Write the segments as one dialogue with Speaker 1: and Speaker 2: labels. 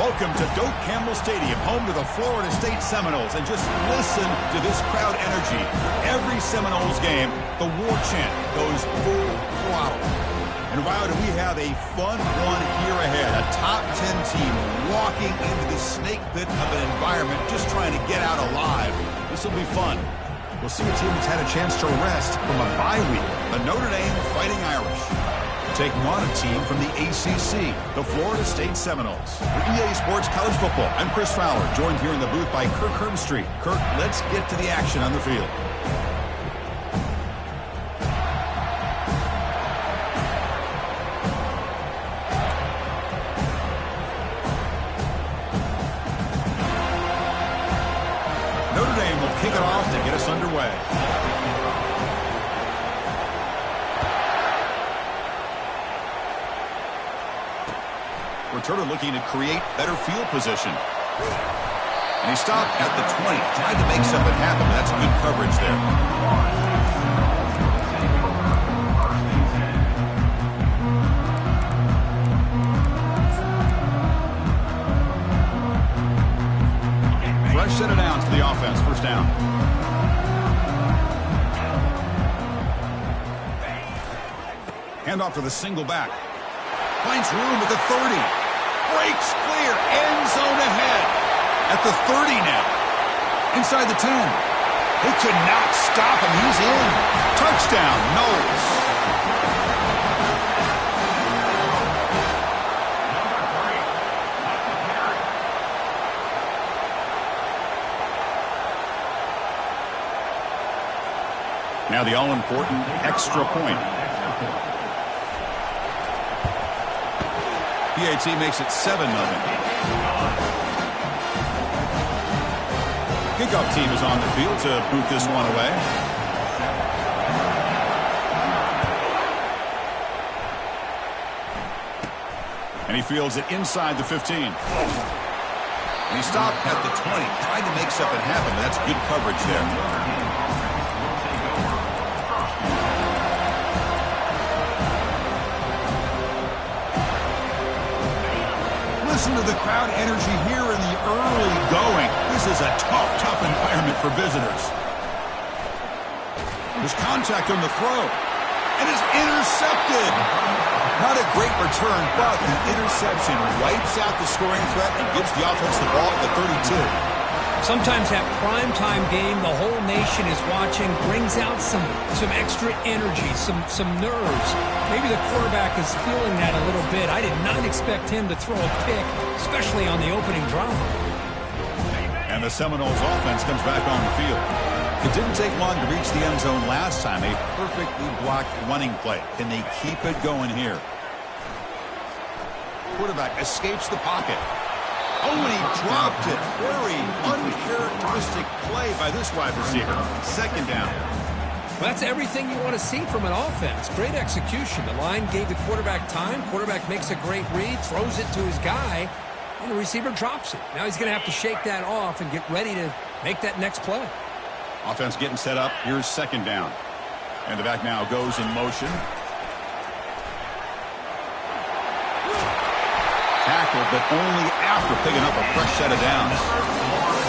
Speaker 1: Welcome to Doak Campbell Stadium, home to the Florida State Seminoles. And just listen to this crowd energy. Every Seminoles game, the war chant goes full throttle. And wow, do we have a fun one here ahead. A top 10 team walking into the snake pit of an environment, just trying to get out alive. This will be fun. We'll see a team that's had a chance to rest from a bye week. The Notre Dame Fighting Irish taking on a team from the ACC, the Florida State Seminoles. For EA Sports College Football, I'm Chris Fowler, joined here in the booth by Kirk Herbstreit. Kirk, let's get to the action on the field. Notre Dame will kick it off to get us underway. Returner looking to create better field position. And he stopped at the 20. Tried to make something happen, but that's good coverage there. Fresh set of downs for the offense. First down. Handoff to the single back. Finds room at the 30. Breaks clear. End zone ahead. At the 30 now. Inside the 10. They could not stop him. He's in. Touchdown, Knowles. Now the all-important extra point. PAT makes it 7-0. Kickoff team is on the field to boot this one away. And he fields it inside the 15. And he stopped at the 20. Tried to make something happen. That's good coverage there. Listen to the crowd energy here in the early going. This is a tough environment for visitors. There's contact on the throw. And it's intercepted. Not a great return, but the interception wipes out the scoring threat and gives the offense the ball at the 32.
Speaker 2: Sometimes that primetime game, the whole nation is watching, brings out some extra energy, some nerves. Maybe the quarterback is feeling that a little bit. I did not expect him to throw a pick, especially on the opening drive.
Speaker 1: And the Seminoles offense comes back on the field. It didn't take long to reach the end zone last time. A perfectly blocked running play. Can they keep it going here? Quarterback escapes the pocket. Oh, and he dropped it. Very uncharacteristic play by this wide receiver. Second down.
Speaker 2: Well, that's everything you want to see from an offense. Great execution. The line gave the quarterback time. Quarterback makes a great read, throws it to his guy, and the receiver drops it. Now he's going to have to shake that off and get ready to make that next play.
Speaker 1: Offense getting set up. Here's second down. And the back now goes in motion. Tackle, but only after picking up a fresh set of downs.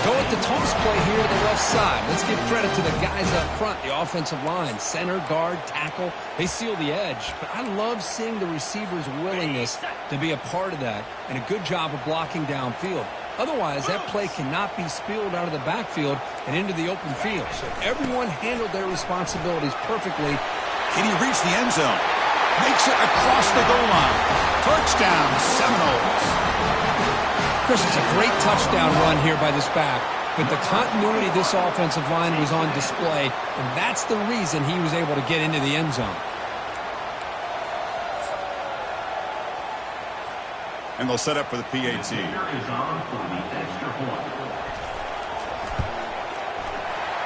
Speaker 2: Go with the toss play here to the left side. Let's give credit to the guys up front, the offensive line. Center, guard, tackle, they seal the edge. But I love seeing the receiver's willingness to be a part of that and a good job of blocking downfield. Otherwise, that play cannot be spilled out of the backfield and into the open field. So everyone handled their responsibilities perfectly.
Speaker 1: Can he reach the end zone? Makes it across the goal line. Touchdown, Seminoles.
Speaker 2: Chris, it's a great touchdown run here by this back. But the continuity of this offensive line was on display, and that's the reason he was able to get into the end zone.
Speaker 1: And they'll set up for the PAT.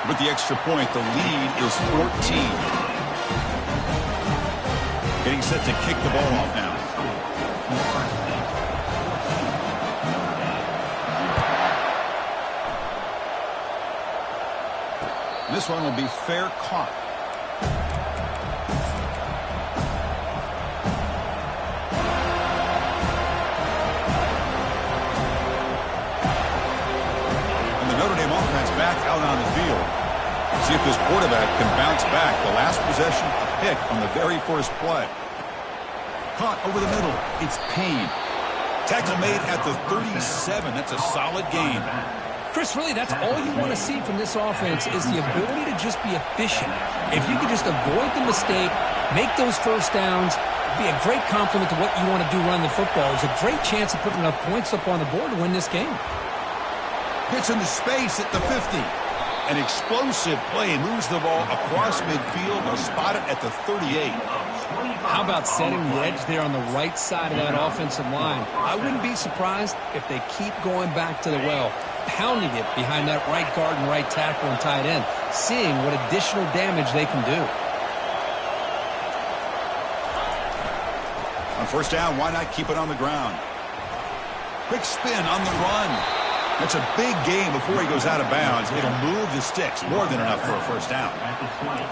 Speaker 1: With the extra point, the lead is 14. Getting set to kick the ball off now. This one will be fair caught. See if this quarterback can bounce back. The last possession, a pick on the very first play. Caught over the middle. It's Payne. Tackle made at the 37. That's a solid gain.
Speaker 2: Chris, really, that's all you want to see from this offense is the ability to just be efficient. If you could just avoid the mistake, make those first downs, be a great compliment to what you want to do running the football. There's a great chance of putting enough points up on the board to win this game.
Speaker 1: Gets into space at the 50. An explosive play moves the ball across midfield. They'll spot it at the 38.
Speaker 2: How about setting the edge there on the right side of that offensive line? I wouldn't be surprised if they keep going back to the well, pounding it behind that right guard and right tackle and tight end, seeing what additional damage they can do.
Speaker 1: On first down, why not keep it on the ground? Quick spin on the run. That's a big gain before he goes out of bounds. It'll move the sticks, more than enough for a first down.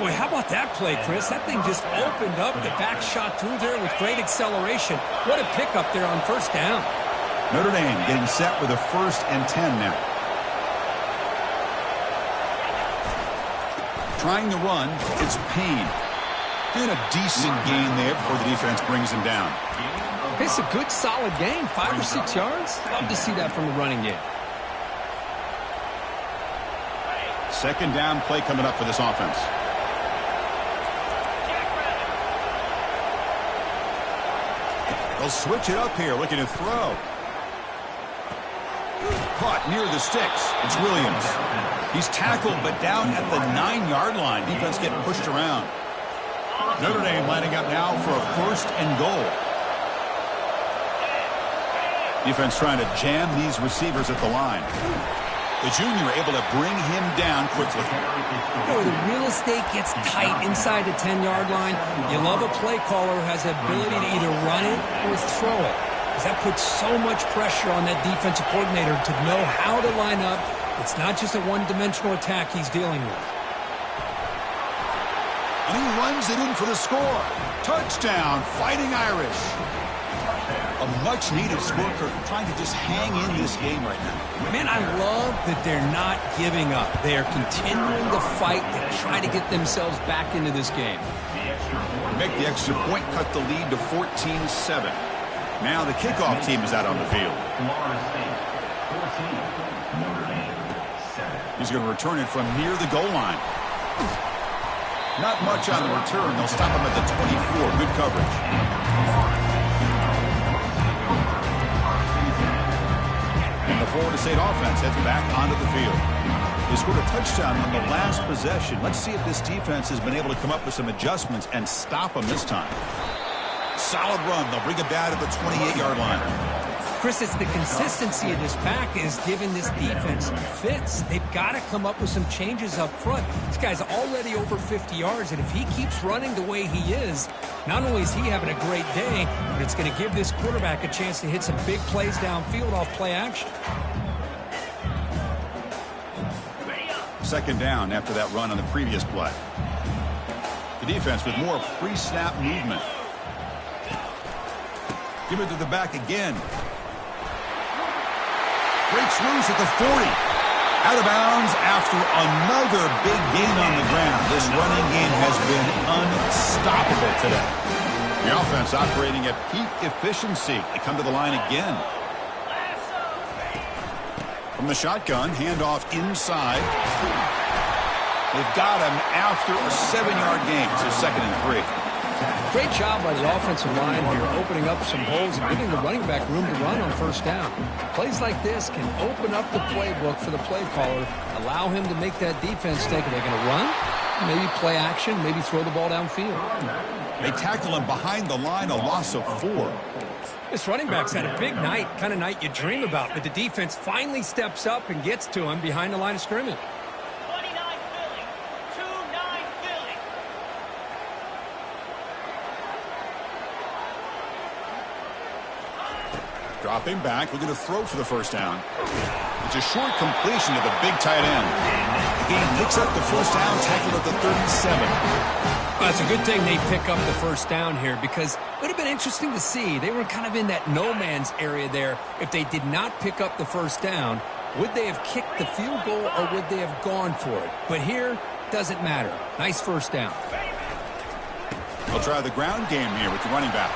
Speaker 2: Boy, how about that play, Chris? That thing just opened up. The back shot through there with great acceleration. What a pickup there on first down.
Speaker 1: Notre Dame getting set with a 1st and 10 now. Trying to run, it's Payne. And a decent gain there before the defense brings him down.
Speaker 2: It's a good, solid gain, 5 or 6 yards. Love to see that from the running game.
Speaker 1: Second down play coming up for this offense. They'll switch it up here, looking to throw. Caught near the sticks. It's Williams. He's tackled, but down at the 9-yard line. Defense getting pushed around. Notre Dame lining up now for a 1st and goal. Defense trying to jam these receivers at the line. The junior able to bring him down quickly.
Speaker 2: The real estate gets tight inside the 10-yard line. You love a play caller who has the ability to either run it or throw it. Because that puts so much pressure on that defensive coordinator to know how to line up. It's not just a one-dimensional attack he's dealing with.
Speaker 1: And he runs it in for the score. Touchdown, Fighting Irish. A much-needed score, trying to just hang in this game right now.
Speaker 2: Man, I love that they're not giving up. They are continuing to fight to try to get themselves back into this game.
Speaker 1: Make the extra point, cut the lead to 14-7. Now the kickoff team is out on the field. He's going to return it from near the goal line. Not much on the return. They'll stop him at the 24. Good coverage. And the Florida State offense heads back onto the field. They scored a touchdown on the last possession. Let's see if this defense has been able to come up with some adjustments and stop them this time. Solid run. They'll bring it down to the 28-yard line.
Speaker 2: Chris, it's the consistency of this pack is giving this defense fits. They've got to come up with some changes up front. This guy's already over 50 yards, and if he keeps running the way he is, not only is he having a great day, but it's going to give this quarterback a chance to hit some big plays downfield off play action.
Speaker 1: Second down after that run on the previous play. The defense with more pre-snap movement. Give it to the back again. Breaks loose at the 40. Out of bounds after another big gain on the ground. This running game has been unstoppable today. The offense operating at peak efficiency. They come to the line again. From the shotgun, handoff inside. They've got him after a 7-yard gain. So 2nd and 3.
Speaker 2: Great job by the offensive line here, opening up some holes and giving the running back room to run on first down. Plays like this can open up the playbook for the play caller, allow him to make that defense think, are they going to run? Maybe play action, maybe throw the ball downfield.
Speaker 1: They tackle him behind the line, a loss of 4.
Speaker 2: This running back's had a big night, kind of night you dream about, but the defense finally steps up and gets to him behind the line of scrimmage.
Speaker 1: Dropping back, looking to throw for the first down. It's a short completion to the big tight end. The game picks up the first down, tackled at the 37.
Speaker 2: Well, it's a good thing they pick up the first down here because it would have been interesting to see. They were kind of in that no man's area there. If they did not pick up the first down, would they have kicked the field goal or would they have gone for it? But here, Doesn't matter. Nice first down.
Speaker 1: They'll try the ground game here with the running back.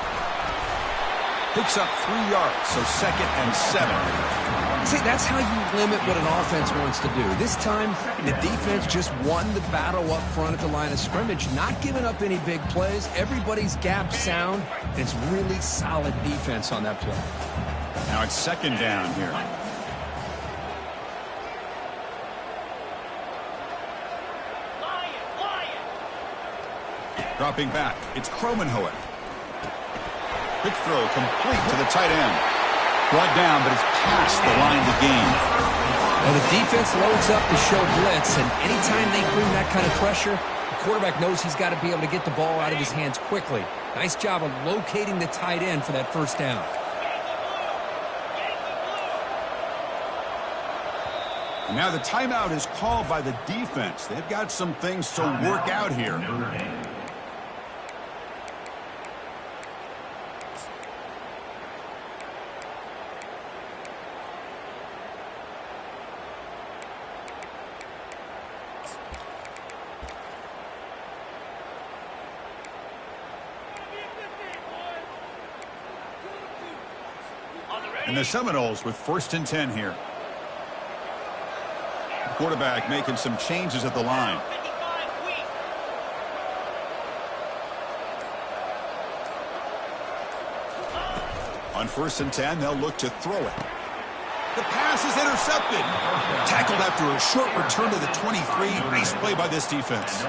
Speaker 1: Picks up 3 yards, so 2nd and 7.
Speaker 2: See, that's how you limit what an offense wants to do. This time, the defense just won the battle up front at the line of scrimmage, not giving up any big plays. Everybody's gap sound. It's really solid defense on that play.
Speaker 1: Now it's 2nd down here. Dropping back, it's Kromenhoek. Quick throw complete to the tight end. Brought down, but it's past the line to gain.
Speaker 2: Well, the defense loads up to show blitz, and anytime they bring that kind of pressure, the quarterback knows he's got to be able to get the ball out of his hands quickly. Nice job of locating the tight end for that first down.
Speaker 1: And now the timeout is called by the defense. They've got some things to work out here. And the Seminoles with 1st and 10 here. The quarterback making some changes at the line. On 1st and 10, they'll look to throw it. The pass is intercepted. Tackled after a short return to the 23. Nice play by this defense.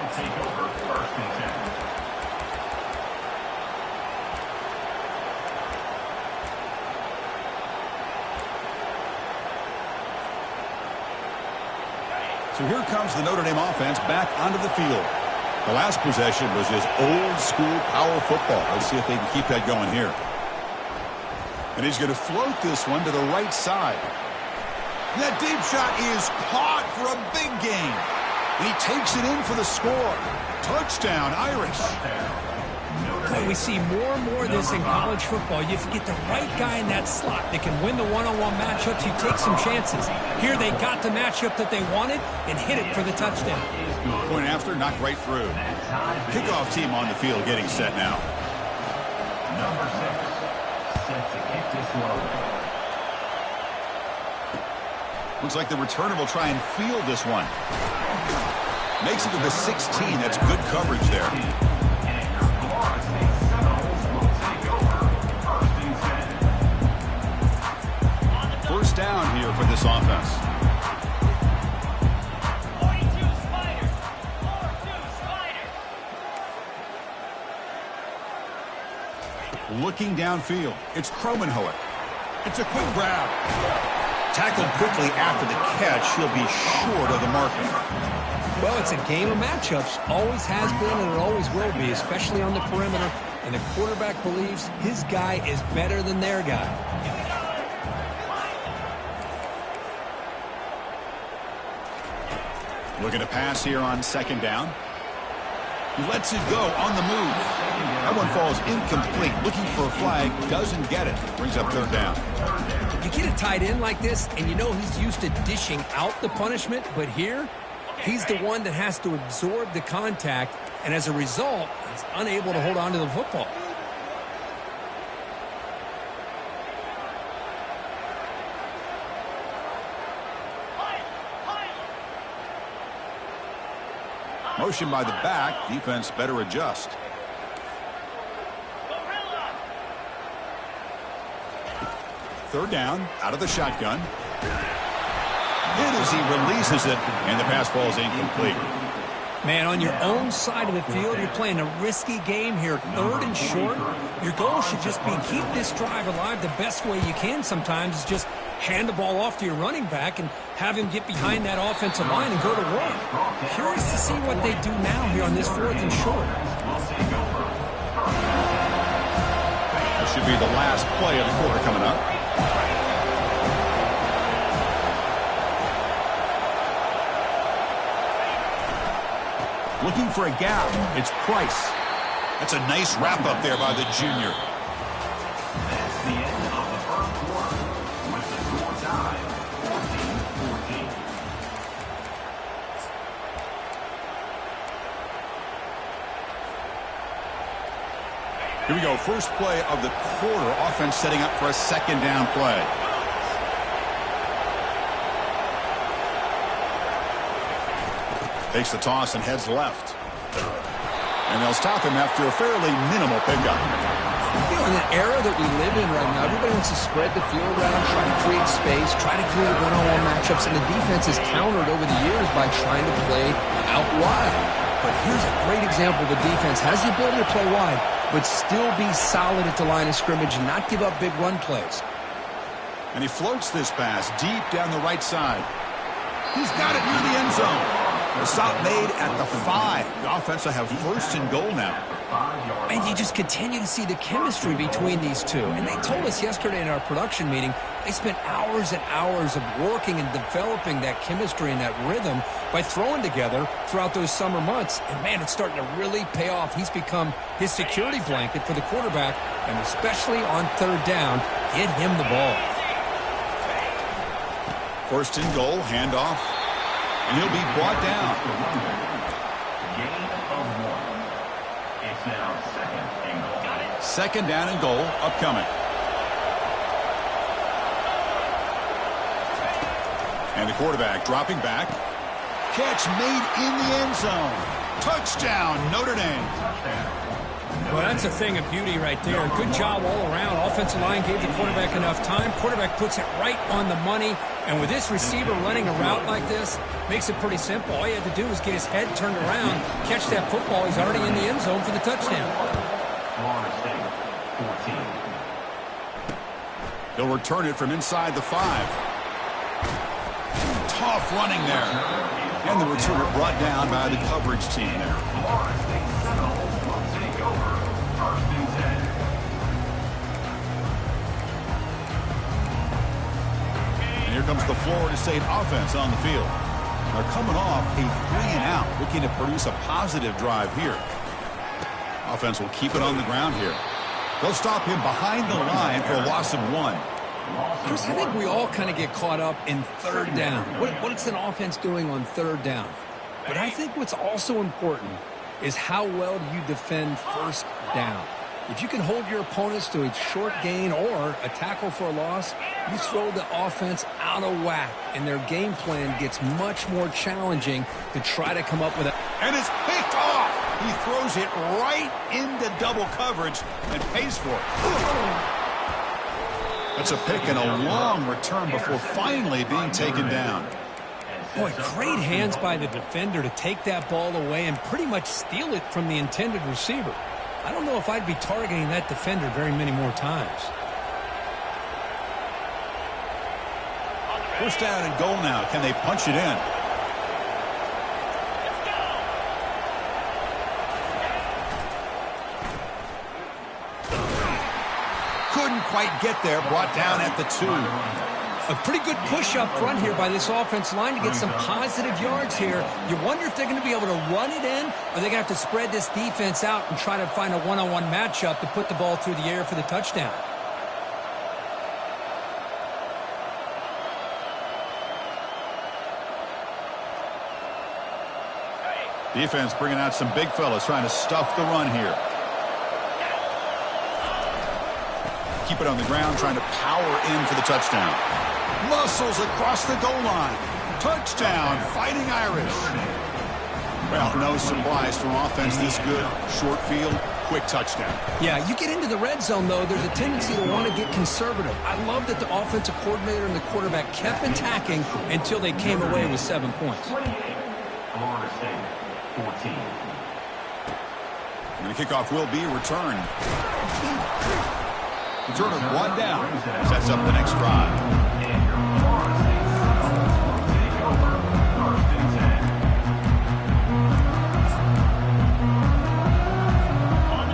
Speaker 1: So here comes the Notre Dame offense back onto the field. The last possession was just old school power football. Let's see if they can keep that going here. And he's going to float this one to the right side. And that deep shot is caught for a big gain. And he takes it in for the score. Touchdown, Irish.
Speaker 2: Boy, we see more and more of this in college football. You get the right guy in that slot that can win the one-on-one matchups. You take some chances. Here they got the matchup that they wanted and hit it for the touchdown.
Speaker 1: Point after, knocked right through. Kickoff team on the field getting set now.
Speaker 3: Number 6, set to kick this one.
Speaker 1: Looks like the returner will try and field this one. Makes it to the 16. That's good coverage there. First down here for this offense.
Speaker 4: 42 Spider. 4-2 Spider.
Speaker 1: Looking downfield, it's Kromenhoek. It's a quick grab. Tackled quickly after the catch. He'll be short of the marker.
Speaker 2: Well, it's a game of matchups. Always has been and it always will be, especially on the perimeter. And the quarterback believes his guy is better than their guy.
Speaker 1: Looking to pass here on 2nd down. He lets it go on the move. That one falls incomplete. Looking for a flag. Doesn't get it. Brings up 3rd down.
Speaker 2: You get a tight end like this, and you know he's used to dishing out the punishment, but here, he's the one that has to absorb the contact, and as a result, he's unable to hold on to the football.
Speaker 1: Motion by the back. Defense better adjust. Third down, out of the shotgun. Hit as he releases it, and the pass falls incomplete.
Speaker 2: Man, on your own side of the field, you're playing a risky game here. 3rd and short. Your goal should just be keep this drive alive the best way you can sometimes is just hand the ball off to your running back and have him get behind that offensive line and go to work. Curious to see what they do now here on this 4th and short.
Speaker 1: This should be the last play of the quarter coming up. Looking for a gap. It's Price. That's a nice wrap-up there by the junior.
Speaker 3: That's the end of the first quarter with the score tied 14-14.
Speaker 1: Here we go. First play of the quarter. Offense setting up for a second down play. Takes the toss and heads left. And they'll stop him after a fairly minimal pickup.
Speaker 2: You know, in the era that we live in right now, everybody wants to spread the field around, try to create space, try to create one-on-one matchups, and the defense is countered over the years by trying to play out wide. But here's a great example. The defense has the ability to play wide, but still be solid at the line of scrimmage and not give up big run plays.
Speaker 1: And he floats this pass deep down the right side. He's got it near the end zone. The stop made at the 5. The offense will have first and goal now.
Speaker 2: And you just continue to see the chemistry between these two. And they told us yesterday in our production meeting, they spent hours and hours of working and developing that chemistry and that rhythm by throwing together throughout those summer months. And, man, it's starting to really pay off. He's become his security blanket for the quarterback, and especially on third down, get him the ball.
Speaker 1: First and goal, handoff. And he'll be brought down.
Speaker 3: Gain of 1. It's now second and goal.
Speaker 1: Second down and goal upcoming. And the quarterback dropping back. Catch made in the end zone. Touchdown, Notre Dame.
Speaker 2: Well, that's a thing of beauty right there. Good job all around. Offensive line gave the quarterback enough time. Quarterback puts it right on the money. And with this receiver running a route like this, makes it pretty simple. All you have to do is get his head turned around, catch that football. He's already in the end zone for the touchdown.
Speaker 3: Florida State, 14.
Speaker 1: They'll return it from inside the 5. Tough running there. And the returner brought down by the coverage team there.
Speaker 3: Florida State Seminoles will take over first and 10.
Speaker 1: And here comes the Florida State offense on the field. They're coming off a 3-and-out, looking to produce a positive drive here. Offense will keep it on the ground here. They'll stop him behind the line for a loss of 1.
Speaker 2: Chris, I think we all kind of get caught up in third down. What's an offense doing on third down? But I think what's also important is how well do you defend first down. If you can hold your opponents to a short gain or a tackle for a loss, you throw the offense out of whack, and their game plan gets much more challenging to try to come up with it.
Speaker 1: And it's picked off. He throws it right into double coverage and pays for it. That's a pick and a long return before finally being taken down.
Speaker 2: Boy, great hands by the defender to take that ball away and pretty much steal it from the intended receiver. I don't know if I'd be targeting that defender very many more times.
Speaker 1: First down and goal now. Can they punch it in? Couldn't quite get there. Brought down at the 2.
Speaker 2: A pretty good push up front here by this offense line to get some positive yards here. You wonder if they're going to be able to run it in, or they're going to have to spread this defense out and try to find a one-on-one matchup to put the ball through the air for the touchdown.
Speaker 1: Defense bringing out some big fellas trying to stuff the run here. Keep it on the ground, trying to power in for the touchdown. Muscles across the goal line. Touchdown, Fighting Irish. Well, no surprise from offense this good. Short field, quick touchdown.
Speaker 2: Yeah, you get into the red zone, though, there's a tendency to want to get conservative. I love that the offensive coordinator and the quarterback kept attacking until they came away with 7 points.
Speaker 3: 28. Florida State, 14.
Speaker 1: And the kickoff will be returned. Return of 1 down. Sets up the next drive.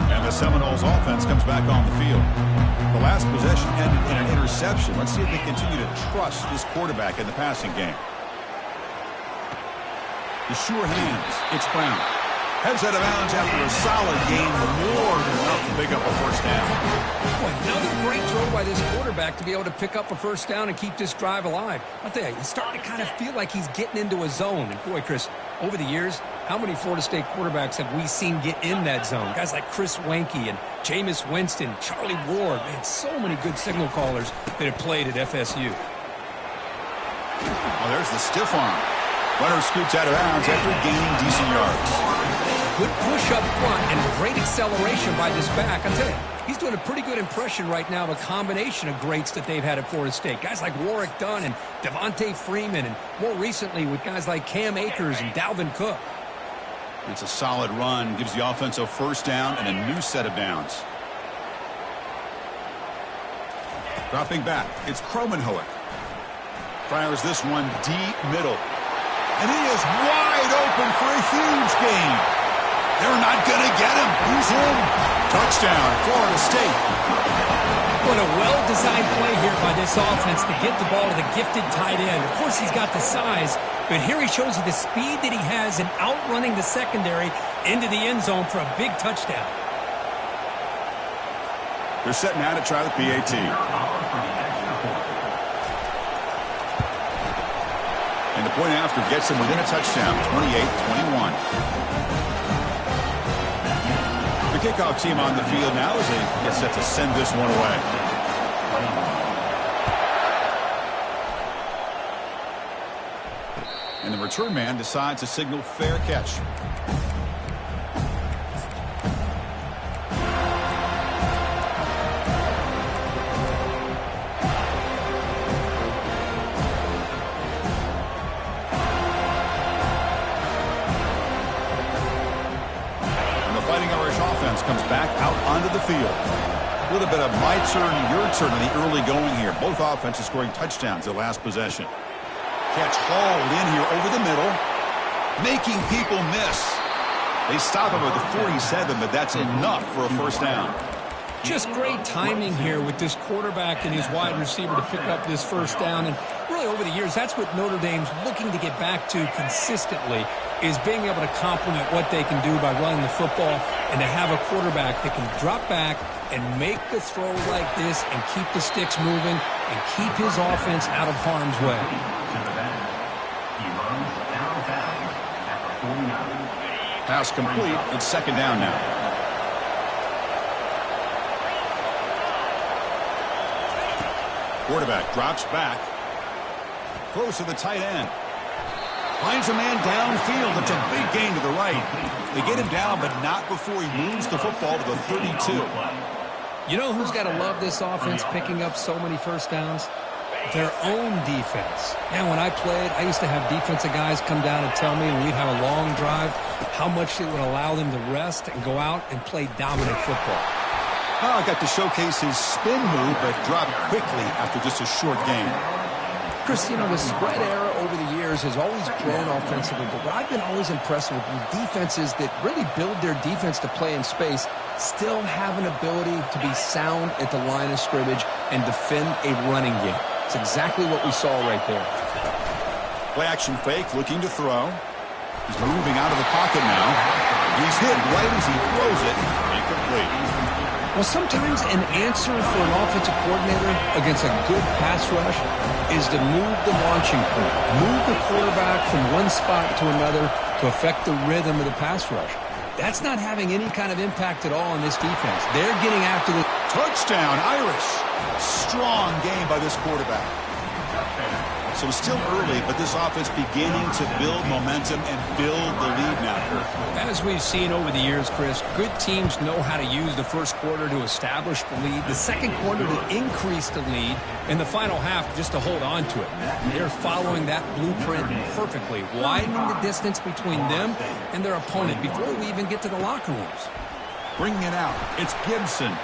Speaker 1: And the Seminoles offense comes back on the field. The last possession ended in an interception. Let's see if they continue to trust this quarterback in the passing game. The sure hands. It's Brown. Heads out of bounds after a solid gain. More than enough to pick up a first down.
Speaker 2: Boy, another great throw by this quarterback to be able to pick up a first down and keep this drive alive. I'll tell you, he's starting to kind of feel like he's getting into a zone. And boy, Chris, over the years, how many Florida State quarterbacks have we seen get in that zone? Guys like Chris Wenke and Jameis Winston, Charlie Ward. Man, so many good signal callers that have played at FSU.
Speaker 1: Oh, there's the stiff arm. Runner scoots out of bounds after gaining decent yards.
Speaker 2: Good push up front and great acceleration by this back. I'll tell you, he's doing a pretty good impression right now of a combination of greats that they've had at Florida State. Guys like Warwick Dunn and Devontae Freeman, and more recently with guys like Cam Akers and Dalvin Cook.
Speaker 1: It's a solid run, gives the offense a first down and a new set of downs. Dropping back, it's Kromenhoek. Fires this one deep middle. And he is wide open for a huge gain. They're not going to get him. He's in. Touchdown, Florida State.
Speaker 2: What a well-designed play here by this offense to get the ball to the gifted tight end. Of course, he's got the size, but here he shows you the speed that he has in outrunning the secondary into the end zone for a big touchdown.
Speaker 1: They're setting out to try the PAT. And the point after gets him within a touchdown, 28-21. The kickoff team on the field now as they get set to send this one away. And the return man decides to signal fair catch. Comes back out onto the field. A little bit of my turn, your turn in the early going here. Both offenses scoring touchdowns their last possession. Catch hauled in here over the middle, making people miss. They stop him at the 47, but that's enough for a first down.
Speaker 2: Just great timing here with this quarterback and his wide receiver to pick up this first down. And really over the years, that's what Notre Dame's looking to get back to consistently, is being able to complement what they can do by running the football and to have a quarterback that can drop back and make the throw like this and keep the sticks moving and keep his offense out of harm's way.
Speaker 1: Pass complete. It's second down now. Quarterback drops back. Close to the tight end. Finds a man downfield. It's a big gain to the right. They get him down, but not before he moves the football to the 32.
Speaker 2: You know who's got to love this offense picking up so many first downs? Their own defense. And when I played, I used to have defensive guys come down and tell me when we'd have a long drive how much it would allow them to rest and go out and play dominant football.
Speaker 1: Oh, I got to showcase his spin move, but dropped quickly after just a short game.
Speaker 2: Chris, you know, the spread era over the years has always grown offensively, but what I've been always impressed with defenses that really build their defense to play in space still have an ability to be sound at the line of scrimmage and defend a running game. It's exactly what we saw right there.
Speaker 1: Play action fake, looking to throw. He's moving out of the pocket now. He's hit right as he throws it. Incomplete.
Speaker 2: Well, sometimes an answer for an offensive coordinator against a good pass rush is to move the launching point, move the quarterback from one spot to another to affect the rhythm of the pass rush. That's not having any kind of impact at all on this defense. They're getting after the
Speaker 1: touchdown, Irish. Strong game by this quarterback. So still early, but this offense beginning to build momentum and build the lead now.
Speaker 2: As we've seen over the years, Chris, good teams know how to use the first quarter to establish the lead, the second quarter to increase the lead, and the final half just to hold on to it. They're following that blueprint perfectly, widening the distance between them and their opponent before we even get to the locker rooms.
Speaker 1: Bringing it out, it's Gibson.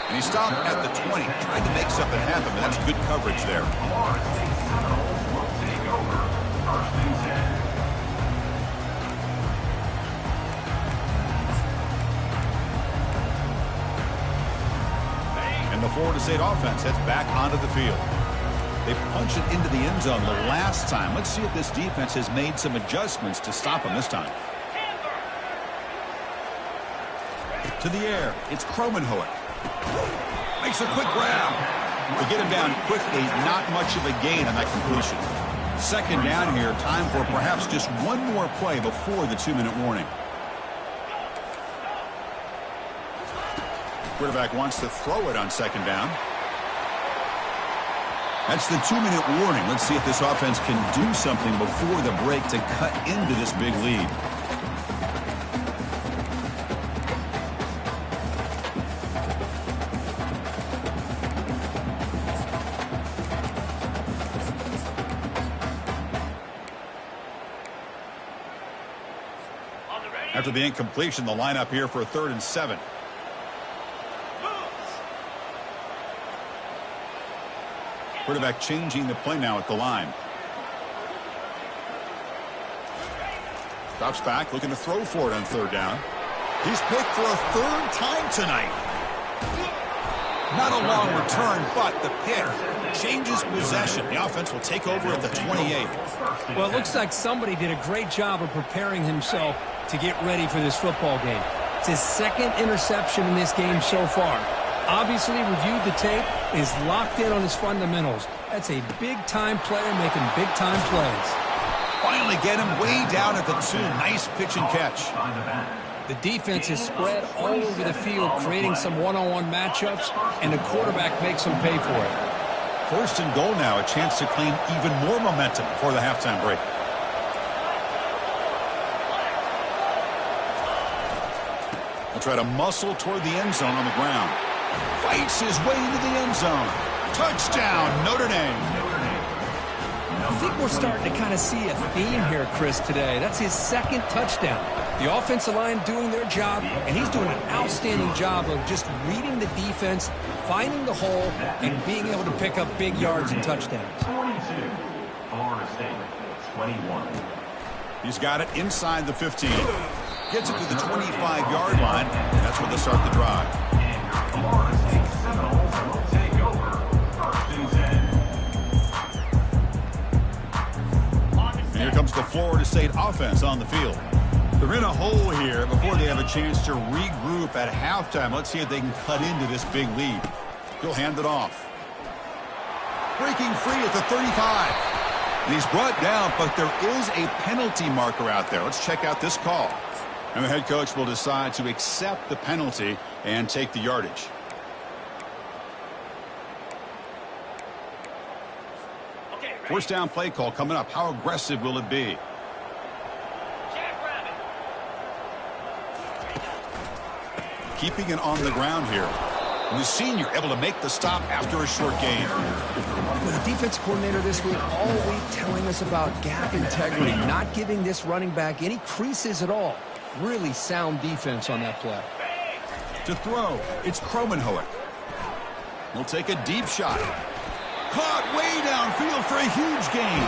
Speaker 1: And he stopped at the 20, trying to make something happen, but that's good coverage there. And the Florida State offense heads back onto the field. They punch it into the end zone the last time. Let's see if this defense has made some adjustments to stop them this time. To the air, it's Kromenhoek. Makes a quick grab. To get him down quickly, not much of a gain on that completion. Second down here, time for perhaps just one more play before the 2-minute warning. Quarterback wants to throw it on second down. That's the 2-minute warning. Let's see if this offense can do something before the break to cut into this big lead. After the incompletion, the lineup here for a 3rd and 7. Quarterback changing the play now at the line. Drops back, looking to throw for it on 3rd down. He's picked for a 3rd time tonight. Not a long return, but the pick changes possession. The offense will take over at the 28.
Speaker 2: Well, it looks like somebody did a great job of preparing himself to get ready for this football game. It's his 2nd interception in this game so far. Obviously reviewed the tape, is locked in on his fundamentals. That's a big-time player making big-time plays.
Speaker 1: Finally get him way down at the 2. Nice pitch and catch.
Speaker 2: The defense is spread all over the field, creating some one-on-one matchups, and the quarterback makes them pay for it.
Speaker 1: 1st and goal now, a chance to claim even more momentum before the halftime break. He'll try to muscle toward the end zone on the ground. Fights his way into the end zone. Touchdown, Notre Dame.
Speaker 2: I think we're starting to kind of see a theme here, Chris, today. That's his 2nd touchdown. The offensive line doing their job, and he's doing an outstanding job of just reading the defense, finding the hole, and being able to pick up big yards and touchdowns.
Speaker 3: 22, Florida State, 21.
Speaker 1: He's got it inside the 15. Gets it to the 25-yard line, and that's where they start the drive.
Speaker 3: Florida State Seminoles will take over 1st and 10.
Speaker 1: And here comes the Florida State offense on the field. They're in a hole here before they have a chance to regroup at halftime. Let's see if they can cut into this big lead. He'll hand it off. Breaking free at the 35. And he's brought down, but there is a penalty marker out there. Let's check out this call. And the head coach will decide to accept the penalty and take the yardage. First down play call coming up. How aggressive will it be? Keeping it on the ground here. And the senior able to make the stop after a short gain.
Speaker 2: The defense coordinator this week all week telling us about gap integrity, not giving this running back any creases at all. Really sound defense on that play.
Speaker 1: To throw, it's Kromenhoek. He'll take a deep shot. Caught way downfield for a huge gain.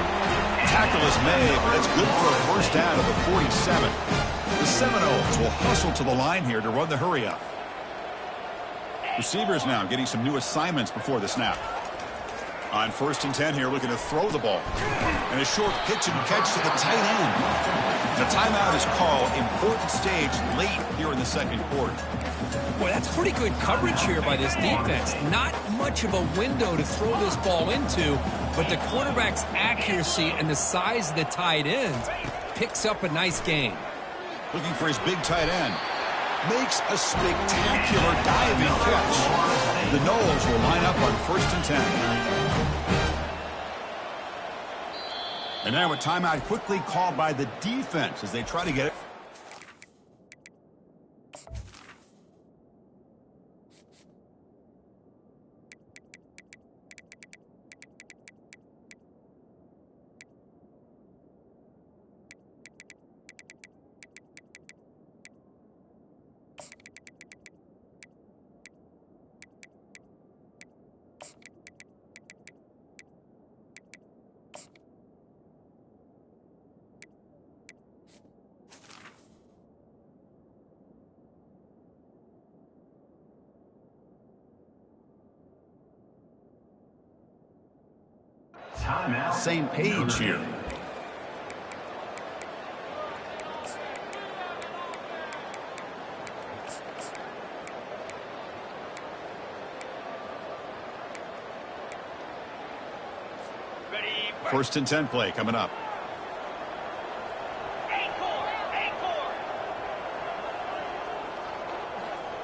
Speaker 1: Tackle is made, but it's good for a 1st down of the 47. The Seminoles will hustle to the line here to run the hurry up. Receivers now getting some new assignments before the snap. On 1st and 10 here, looking to throw the ball. And a short pitch and catch to the tight end. The timeout is called. Important stage late here in the 2nd quarter.
Speaker 2: Boy, that's pretty good coverage here by this defense. Not much of a window to throw this ball into, but the quarterback's accuracy and the size of the tight end picks up a nice gain.
Speaker 1: Looking for his big tight end. Makes a spectacular diving catch. The Noles will line up on 1st and 10. And now a timeout quickly called by the defense as they try to get it. Same page here. First and 10 play coming up.
Speaker 4: Acorn, acorn.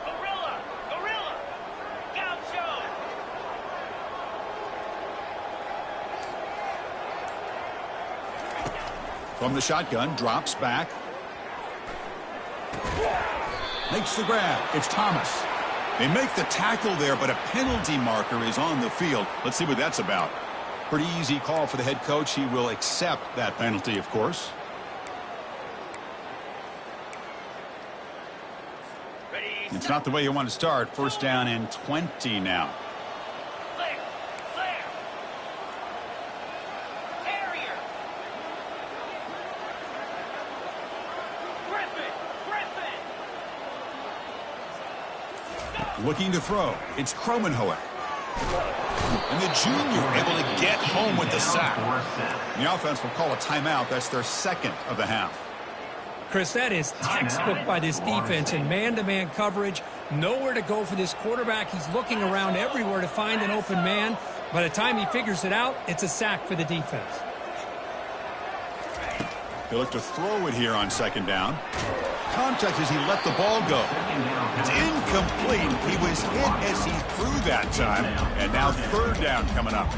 Speaker 4: Gorilla, gorilla. Gaucho.
Speaker 1: From the shotgun, drops back. Makes the grab. It's Thomas. They make the tackle there, but a penalty marker is on the field. Let's see what that's about. Pretty easy call for the head coach. He will accept that penalty, of course.
Speaker 4: Ready,
Speaker 1: It's not the way you want to start. First down and 20 now.
Speaker 4: Flair, Flair. Terrier. Griffin, Griffin.
Speaker 1: Looking to throw. It's Kromenhoek. And the junior able to get home with the sack. The offense will call a timeout. That's their second of the half.
Speaker 5: Chris, that is textbook by this defense in man-to-man coverage. Nowhere to go for this quarterback. He's looking around everywhere to find an open man. By the time he figures it out, it's a sack for the defense.
Speaker 1: They look to throw it here on second down. Contact as he let the ball go. It's incomplete. He was hit as he threw that time. And now third down coming up.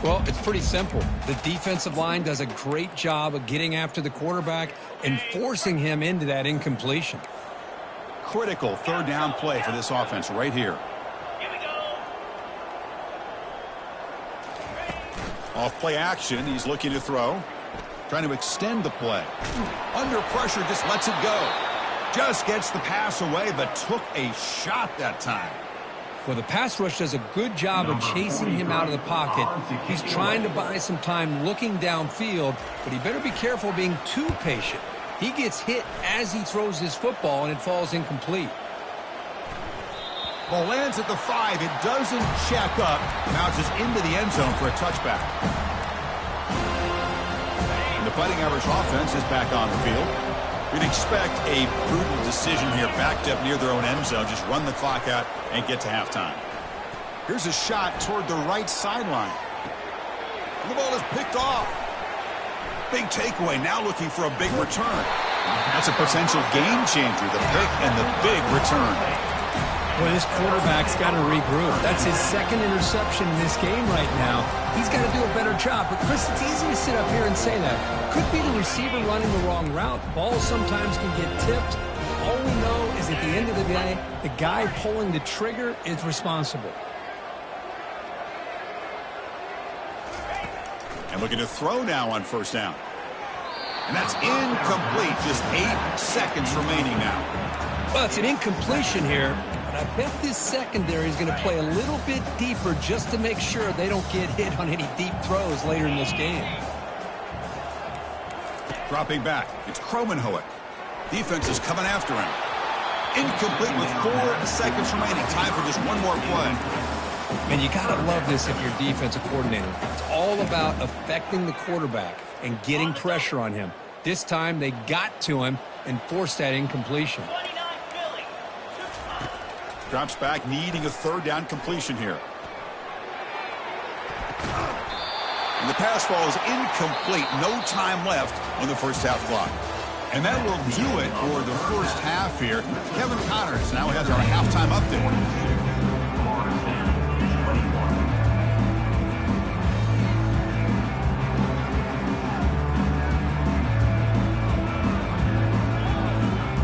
Speaker 2: Well, it's pretty simple. The defensive line does a great job of getting after the quarterback and forcing him into that incompletion.
Speaker 1: Critical third down play for this offense right here.
Speaker 4: Here we go.
Speaker 1: Off play action. He's looking to throw. Trying to extend the play. Under pressure, just lets it go. Just gets the pass away, but took a shot that time.
Speaker 2: Well, the pass rush does a good job of chasing him out of the pocket. He's trying to buy some time looking downfield, but he better be careful being too patient. He gets hit as he throws his football, and it falls incomplete.
Speaker 1: Ball lands at the 5. It doesn't check up. Bounces into the end zone for a touchback. And the Fighting Irish offense is back on the field. We'd expect a prudent decision here, backed up near their own end zone. Just run the clock out and get to halftime. Here's a shot toward the right sideline. The ball is picked off. Big takeaway, now looking for a big return. That's a potential game changer, the pick and the big return.
Speaker 5: Boy, this quarterback's got to regroup. That's his second interception in this game right now. He's got to do a better job. But, Chris, it's easy to sit up here and say that. Could be the receiver running the wrong route. Balls sometimes can get tipped. All we know is at the end of the day, the guy pulling the trigger is responsible.
Speaker 1: And looking to throw now on first down. And that's incomplete. Just 8 seconds remaining now.
Speaker 2: Well, it's an incompletion here, but I bet this secondary is going to play a little bit deeper just to make sure they don't get hit on any deep throws later in this game.
Speaker 1: Dropping back, it's Kromenhoek. Defense is coming after him. Incomplete with 4 seconds remaining. Time for just one more play.
Speaker 2: And you got to love this if you're a defensive coordinator. It's all about affecting the quarterback and getting pressure on him. This time they got to him and forced that incompletion.
Speaker 4: 29 Philly.
Speaker 1: Drops back, needing a third down completion here. And the pass ball is incomplete. No time left on the first half clock. And that will do it for the first half here. Kevin Connors now has our halftime update.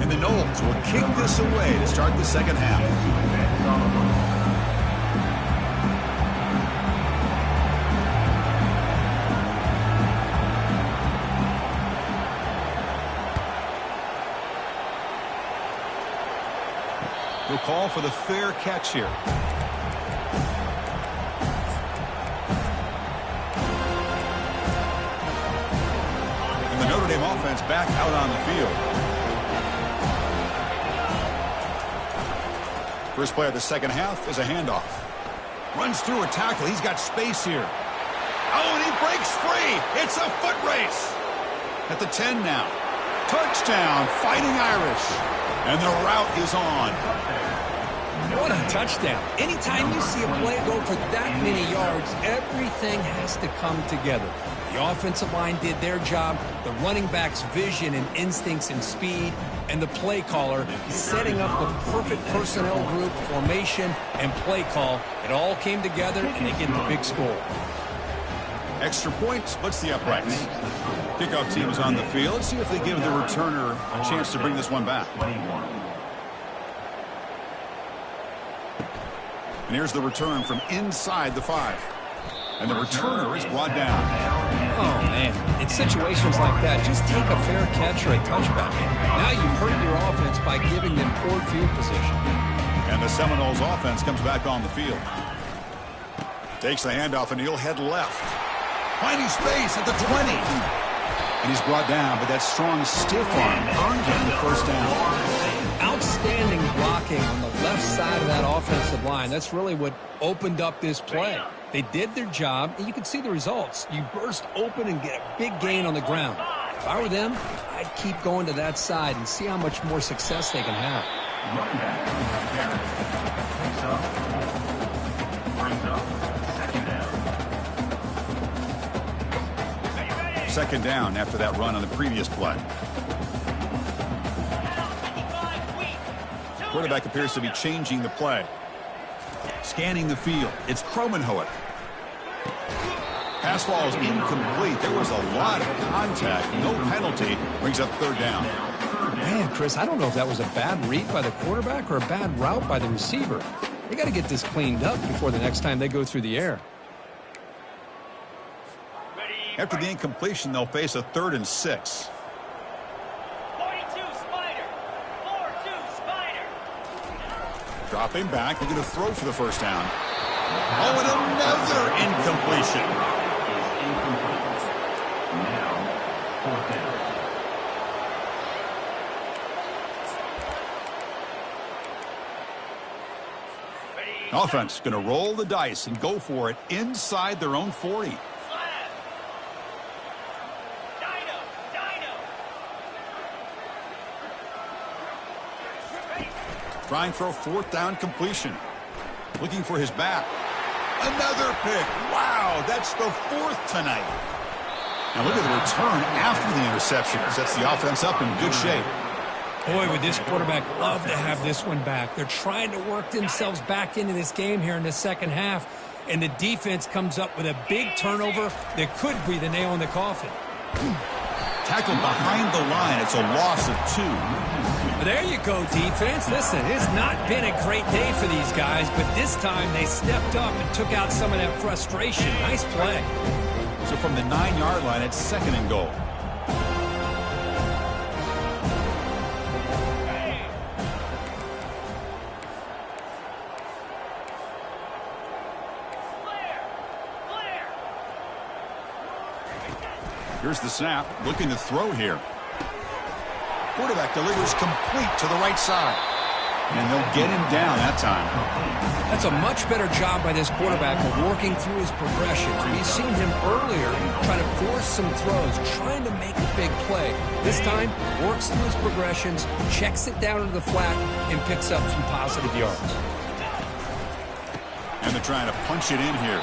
Speaker 1: And the Knowles will kick this away to start the second half. He'll call for the fair catch here. And the Notre Dame offense back out on the field. First play of the second half is a handoff. Runs through a tackle. He's got space here. Oh, and he breaks free. It's a foot race. At the 10 now. Touchdown, Fighting Irish. And the route is on.
Speaker 2: What a touchdown. Anytime you see a play go for that many yards, everything has to come together. The offensive line did their job, the running back's vision and instincts and speed, and the play caller setting up the perfect personnel group, formation, and play call. It all came together, and they get the big score.
Speaker 1: Extra point splits the uprights. Kickoff team is on the field. Let's see if they give the returner a chance to bring this one back. And here's the return from inside the 5. And the returner is brought down.
Speaker 2: Oh, man. In situations like that, just take a fair catch or a touchback. Now you've hurt your offense by giving them poor field position.
Speaker 1: And the Seminoles offense comes back on the field. Takes the handoff, and he'll head left. Finding space at the 20. And he's brought down, but that strong stiff arm earned him the first down.
Speaker 2: Outstanding blocking on the left side of that offensive line. That's really what opened up this play. They did their job, and you can see the results. You burst open and get a big gain on the ground. If I were them, I'd keep going to that side and see how much more success they can have.
Speaker 1: Second down after that run on the previous play. Quarterback appears to be changing the play. Scanning the field. It's Kromenhoek. Pass ball is incomplete. There was a lot of contact. No penalty. Brings up third down.
Speaker 2: Man, Chris, I don't know if that was a bad read by the quarterback or a bad route by the receiver. They got to get this cleaned up before the next time they go through the air.
Speaker 1: After the incompletion, they'll face a 3rd and 6.
Speaker 4: 42 Spider. 4-2 Spider.
Speaker 1: Dropping back, looking to throw for the first down. Oh, and another incompletion.
Speaker 3: Now, 4th down.
Speaker 1: Offense going to roll the dice and go for it inside their own 40. Trying for a 4th down completion. Looking for his back. Another pick. Wow, that's the 4th tonight. Now look at the return after the interception. Sets the offense up in good shape.
Speaker 2: Boy, would this quarterback love to have this one back. They're trying to work themselves back into this game here in the second half, and the defense comes up with a big turnover that could be the nail in the coffin.
Speaker 1: Tackled behind the line. It's a loss of 2.
Speaker 2: There you go, defense. Listen, it's not been a great day for these guys, but this time they stepped up and took out some of that frustration. Nice play.
Speaker 1: So from the 9-yard line, it's 2nd and goal. Here's the snap. Looking to throw here. Quarterback delivers complete to the right side. And they'll get him down that time.
Speaker 2: That's a much better job by this quarterback of working through his progressions. We've seen him earlier try to force some throws, trying to make a big play. This time, works through his progressions, checks it down into the flat, and picks up some positive yards.
Speaker 1: And they're trying to punch it in here.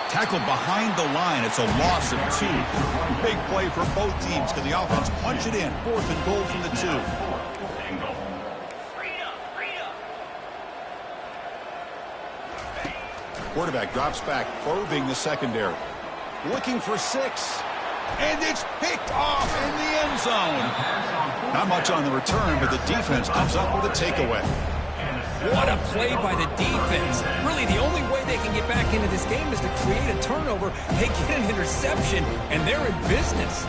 Speaker 1: Tackled behind the line. It's a loss of 2. Big play for both teams. Can the offense punch it in? 4th and goal from the 2. Quarterback drops back, probing the secondary. Looking for 6. And it's picked off in the end zone. Not much on the return, but the defense comes up with a takeaway.
Speaker 2: What a play by the defense. Really, the only way they can get back into this game is to create a turnover. They get an interception, and they're in business.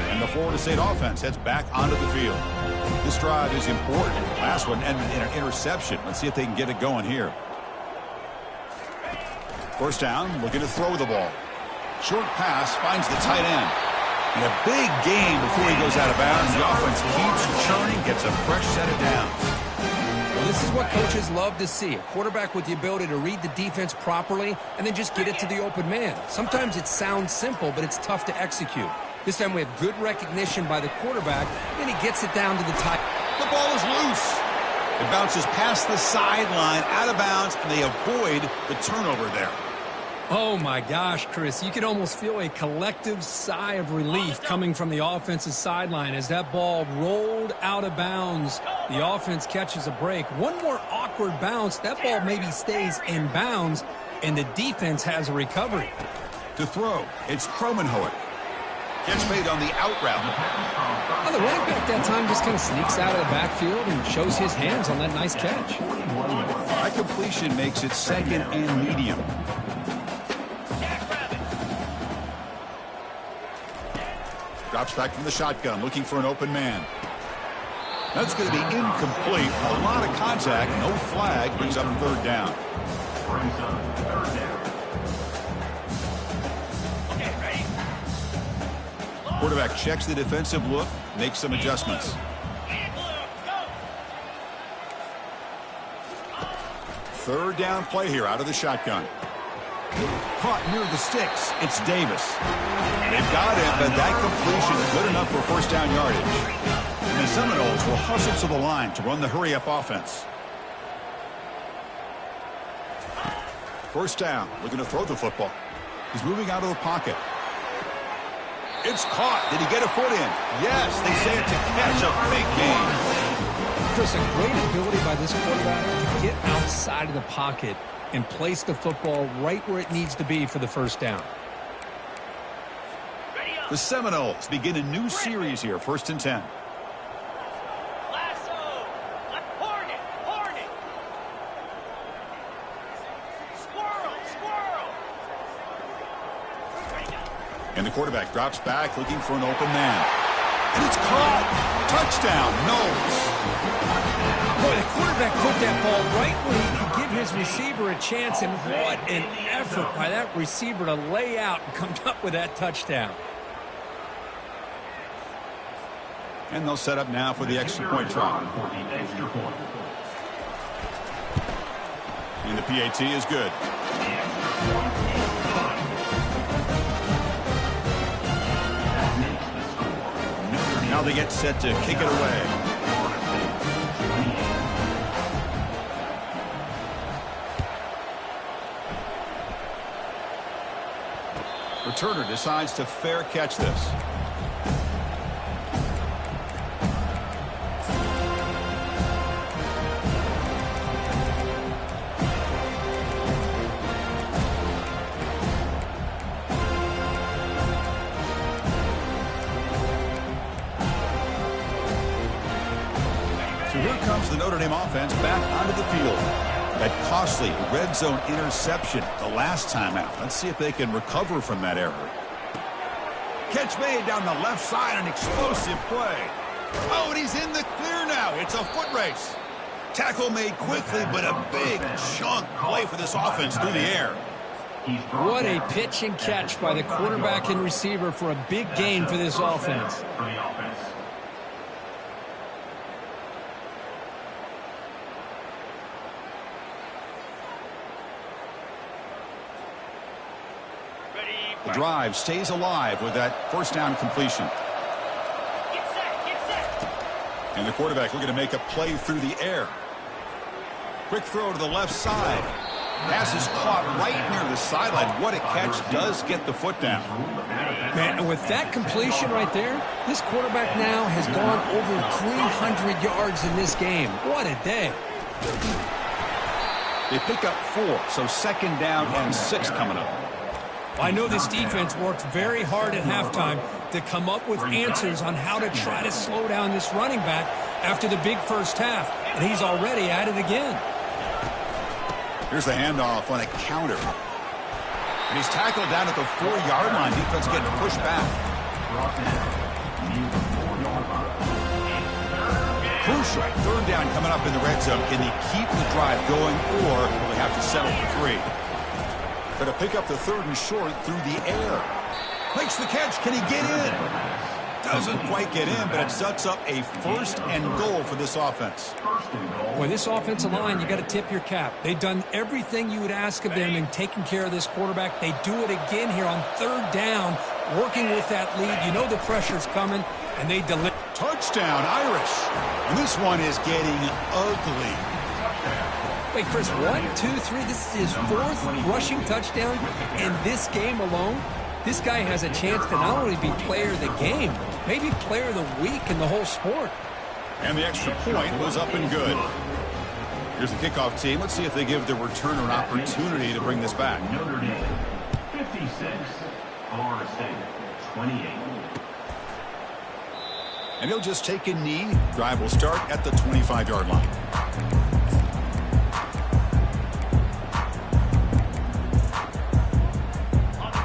Speaker 1: And the Florida State offense heads back onto the field. This drive is important. Last one ended in an interception. Let's see if they can get it going here. First down, looking to throw the ball. Short pass finds the tight end. And a big gain before he goes out of bounds. The offense keeps churning, gets a fresh set of downs.
Speaker 2: This is what coaches love to see. A quarterback with the ability to read the defense properly and then just get it to the open man. Sometimes it sounds simple, but it's tough to execute. This time we have good recognition by the quarterback, and he gets it down to the tie.
Speaker 1: The ball is loose. It bounces past the sideline, out of bounds, and they avoid the turnover there.
Speaker 5: Oh, my gosh, Chris. You can almost feel a collective sigh of relief coming from the offensive sideline as that ball rolled out of bounds. The offense catches a break. One more awkward bounce. That ball maybe stays in bounds, and the defense has a recovery.
Speaker 1: To throw, it's Kromenhoek. Catch made on the out route.
Speaker 5: Well, the running back that time just kind of sneaks out of the backfield and shows his hands on that nice catch.
Speaker 1: That completion makes it second and medium. Drops back from the shotgun, looking for an open man. That's going to be incomplete. A lot of contact, no flag, brings up third down.
Speaker 4: Okay, ready?
Speaker 1: Quarterback checks the defensive look, makes some adjustments. Third down play here out of the shotgun. Caught near the sticks. It's Davis. They've got him, but that completion is good enough for first down yardage. And the Seminoles will hustle to the line to run the hurry-up offense. First down, looking to throw the football. He's moving out of the pocket. It's caught. Did he get a foot in? Yes, they say it to catch a big gain.
Speaker 5: Chris, a great ability by this quarterback to get outside of the pocket and place the football right where it needs to be for the first down.
Speaker 1: The Seminoles begin a new series here, 1st and 10.
Speaker 4: Lasso! Hornet! Hornet! Squirrel! Squirrel! Ready now.
Speaker 1: And the quarterback drops back, looking for an open man. And it's caught! Touchdown, Noles.
Speaker 5: Boy, the quarterback put that ball right where he could give his receiver a chance, and what an effort by that receiver to lay out and come up with that touchdown.
Speaker 1: And they'll set up now for the extra point try. And the PAT is good. Now they get set to kick it away. Returner decides to fair catch this. So here comes the Notre Dame offense back onto the field. That costly red zone interception the last time out. Let's see if they can recover from that error. Catch made down the left side, an explosive play. Oh, and he's in the clear now. It's a foot race. Tackle made quickly, but a big chunk play for this offense through the air.
Speaker 5: What a pitch and catch by the quarterback and receiver for a big gain for this offense.
Speaker 1: The drive stays alive with that first down completion.
Speaker 4: Get set! Get set!
Speaker 1: And the quarterback looking to make a play through the air. Quick throw to the left side. Pass is caught right near the sideline. What a catch. Does get the foot down.
Speaker 5: Man, and with that completion right there, this quarterback now has gone over 300 yards in this game. What a day.
Speaker 1: They pick up 4, so second down and 6 coming up.
Speaker 5: I know this defense worked very hard at halftime to come up with answers on how to try to slow down this running back after the big first half, and he's already at it again.
Speaker 1: Here's the handoff on a counter. And he's tackled down at the 4-yard line. Defense getting pushed back. Crucial third down coming up in the red zone. Can he keep the drive going, or will they have to settle for 3? Going to pick up the third and short through the air. Makes the catch. Can he get in? Doesn't quite get in, but it sets up a 1st and goal for this offense.
Speaker 2: Boy, this offensive line, you got to tip your cap. They've done everything you would ask of them in taking care of this quarterback. They do it again here on 3rd down, working with that lead. You know the pressure's coming, and they deliver.
Speaker 1: Touchdown, Irish. And this one is getting ugly.
Speaker 2: Wait, Chris, 1, 2, 3. This is his 4th rushing touchdown in this game alone. This guy has a chance to not only be player of the game, maybe player of the week in the whole sport.
Speaker 1: And the extra point was up and good. Here's the kickoff team. Let's see if they give the returner an opportunity to bring this back.
Speaker 3: Notre Dame, 56. Florida State, 28.
Speaker 1: And he'll just take a knee. Drive will start at the 25-yard line.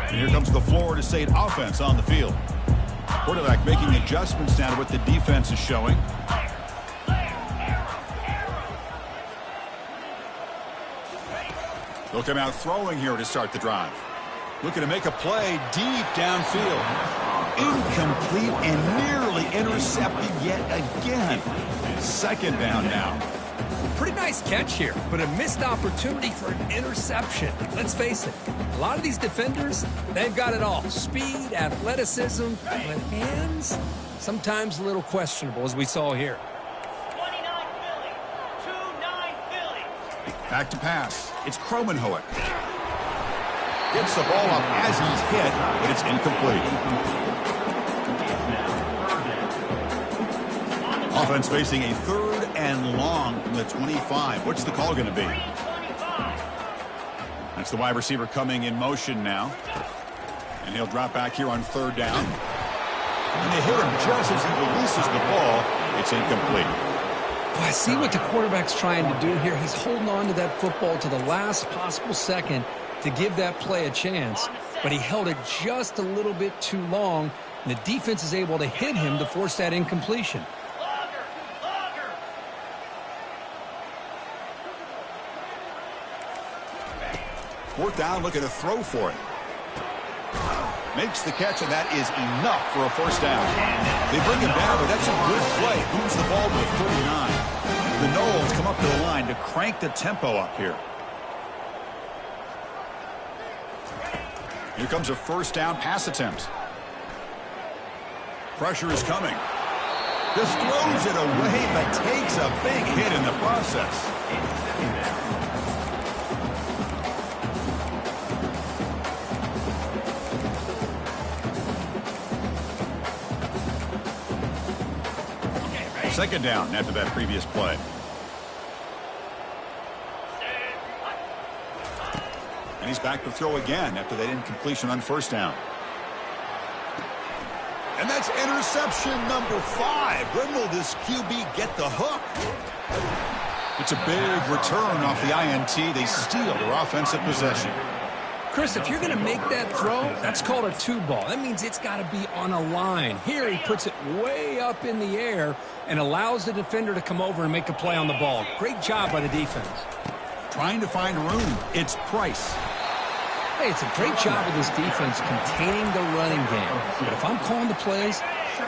Speaker 1: And here comes the Florida State offense on the field. Quarterback making adjustments now to what the defense is showing. They'll come out throwing here to start the drive. Looking to make a play deep downfield. Incomplete and nearly intercepted yet again. 2nd down now.
Speaker 2: Pretty nice catch here, but a missed opportunity for an interception. Let's face it, a lot of these defenders, they've got it all. Speed, athleticism, but hands, sometimes a little questionable, as we saw here.
Speaker 4: 29 Philly. 2-9 Philly.
Speaker 1: Back to pass. It's Kromenhoek. Gets the ball up as he's hit, but it's incomplete. Offense facing a 3rd and long from the 25. What's the call going to be? That's the wide receiver coming in motion now. And he'll drop back here on 3rd down. And they hit him just as he releases the ball. It's incomplete.
Speaker 2: Well, I see what the quarterback's trying to do here. He's holding on to that football to the last possible second to give that play a chance. But he held it just a little bit too long. And the defense is able to hit him to force that incompletion.
Speaker 1: 4th down, looking to throw for it. Makes the catch, and that is enough for a 1st down. They bring him down, but that's a good play. Moves the ball to 39. The Noles come up to the line to crank the tempo up here. Here comes a 1st down pass attempt. Pressure is coming. Just throws it away, but takes a big hit in the process. Second down after that previous play. And he's back to throw again after that incompletion on 1st down. And that's interception number 5. When will this QB get the hook? It's a big return off the INT. They steal their offensive possession.
Speaker 2: Chris, if you're going to make that throw, that's called a 2-ball. That means it's got to be on a line. Here he puts it way up in the air and allows the defender to come over and make a play on the ball. Great job by the defense.
Speaker 1: Trying to find room. It's Price.
Speaker 2: Hey, it's a great job of this defense containing the running game. But if I'm calling the plays,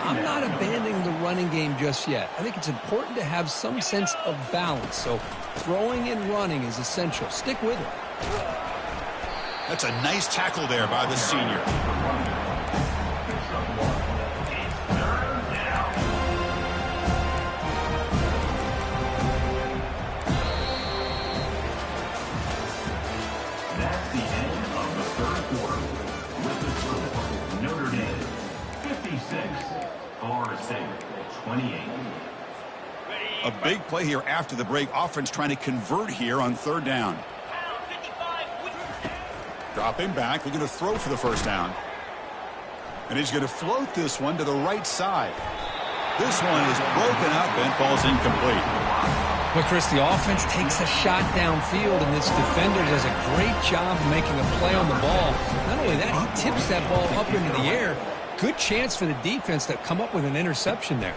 Speaker 2: I'm not abandoning the running game just yet. I think it's important to have some sense of balance. So throwing and running is essential. Stick with it.
Speaker 1: That's a nice tackle there by the senior.
Speaker 3: That's the end of the 3rd quarter. With the score, Notre Dame, 56. Florida State, 28.
Speaker 1: A big play here after the break. Offense trying to convert here on 3rd down. Drop him back. They're going to throw for the 1st down. And he's going to float this one to the right side. This one is broken up and falls incomplete.
Speaker 2: But Chris, the offense takes a shot downfield, and this defender does a great job of making a play on the ball. Not only that, he tips that ball up into the air. Good chance for the defense to come up with an interception there.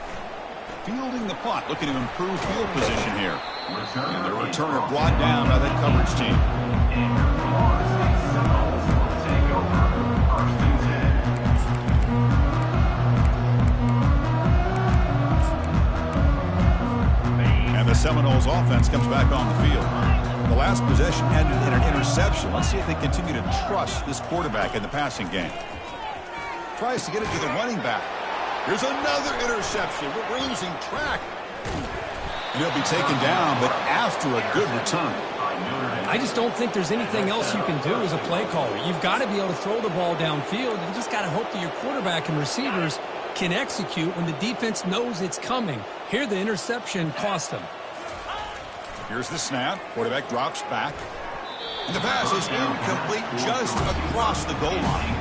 Speaker 1: Fielding the punt, looking to improve field position here. And the returner brought down by that coverage team. Seminoles offense comes back on the field. The last possession ended in an interception. Let's see if they continue to trust this quarterback in the passing game. Tries to get it to the running back. Here's another interception. We're losing track. And he'll be taken down, but after a good return.
Speaker 5: I just don't think there's anything else you can do as a play caller. You've got to be able to throw the ball downfield. You just got to hope that your quarterback and receivers can execute when the defense knows it's coming. Here, the interception cost them.
Speaker 1: Here's the snap. Quarterback drops back. And the pass is incomplete just across the goal line.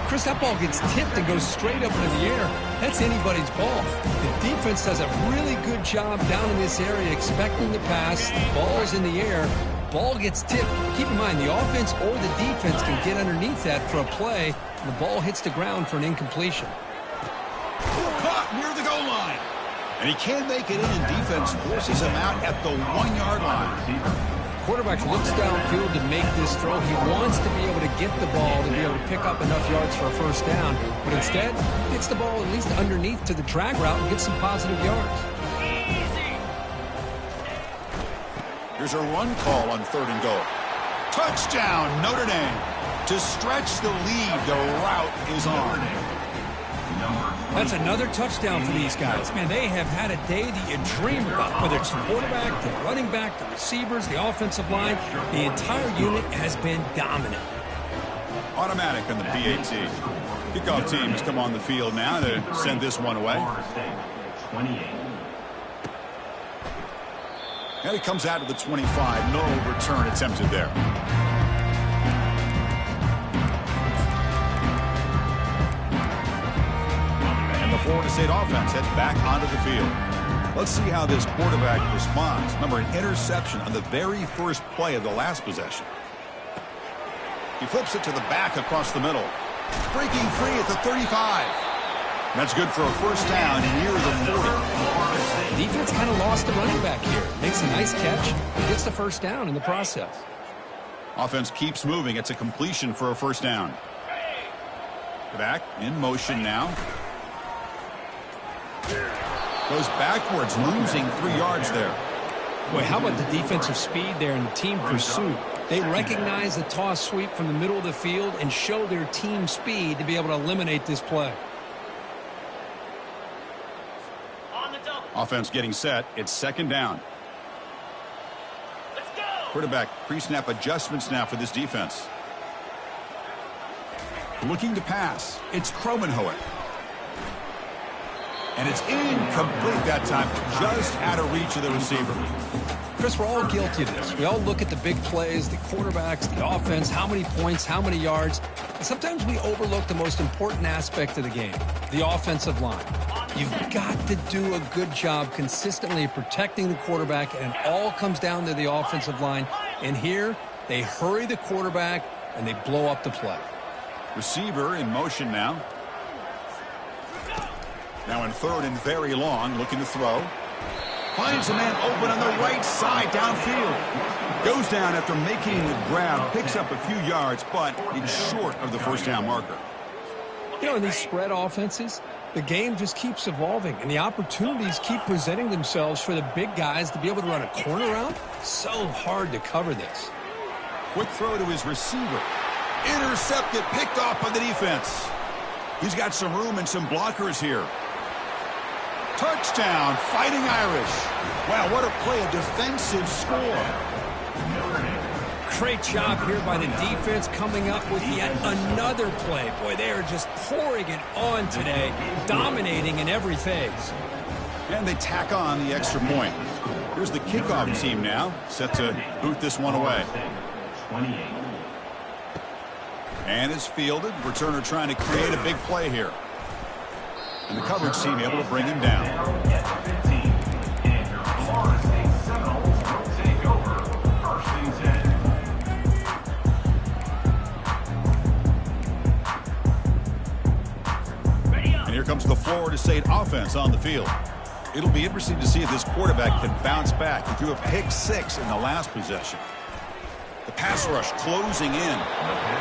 Speaker 5: Chris, that ball gets tipped and goes straight up into the air. That's anybody's ball. The defense does a really good job down in this area expecting the pass. The ball's in the air. Ball gets tipped. Keep in mind, the offense or the defense can get underneath that for a play, and the ball hits the ground for an incompletion.
Speaker 1: Caught near the goal line. And he can't make it in. Defense forces him out at the 1-yard line.
Speaker 5: Quarterback looks downfield to make this throw. He wants to be able to get the ball to be able to pick up enough yards for a first down. But instead, gets the ball at least underneath to the drag route and gets some positive yards.
Speaker 1: Here's a run call on 3rd and goal. Touchdown, Notre Dame. To stretch the lead, the route is on.
Speaker 5: That's another touchdown for these guys. Man, they have had a day that you dream about, whether it's the quarterback, the running back, the receivers, the offensive line. The entire unit has been dominant.
Speaker 1: Automatic on the PAT. Kickoff team has come on the field now to send this one away. And he comes out to the 25. No return attempted there. Florida State offense heads back onto the field. Let's see how this quarterback responds. Remember, an interception on the very first play of the last possession. He flips it to the back across the middle. Breaking free at the 35. That's good for a first down near the 40.
Speaker 5: Defense kind of lost the running back here. Makes a nice catch. Gets the first down in the process.
Speaker 1: Offense keeps moving. It's a completion for a first down. Back in motion now. Goes backwards, losing 3 yards there.
Speaker 5: Boy, how about the defensive speed there and the team pursuit? They recognize the toss sweep from the middle of the field and show their team speed to be able to eliminate this play.
Speaker 4: On the double.
Speaker 1: Offense getting set. It's 2nd down.
Speaker 4: Let's go.
Speaker 1: Quarterback pre-snap adjustments now for this defense. Looking to pass. It's Kromenhoek. And it's incomplete that time. Just out of reach of the receiver.
Speaker 5: Chris, we're all guilty of this. We all look at the big plays, the quarterbacks, the offense, how many points, how many yards. And sometimes we overlook the most important aspect of the game, the offensive line. You've got to do a good job consistently protecting the quarterback, and it all comes down to the offensive line. And here, they hurry the quarterback, and they blow up the play.
Speaker 1: Receiver in motion now. Now in 3rd and very long, looking to throw. Finds a man open on the right side downfield. Goes down after making the grab, picks up a few yards, but it's short of the first down marker.
Speaker 5: You know, in these spread offenses, the game just keeps evolving, and the opportunities keep presenting themselves for the big guys to be able to run a corner route. So hard to cover this.
Speaker 1: Quick throw to his receiver. Intercepted, picked off by the defense. He's got some room and some blockers here. Touchdown, Fighting Irish. Wow, what a play, a defensive score.
Speaker 5: Great job here by the defense coming up with yet another play. Boy, they are just pouring it on today, dominating in every phase.
Speaker 1: And they tack on the extra point. Here's the kickoff team now, set to boot this one away. And it's fielded. Returner trying to create a big play here. And the coverage team able to bring him down. And here comes the Florida State offense on the field. It'll be interesting to see if this quarterback can bounce back. He threw a pick 6 in the last possession. The pass rush closing in.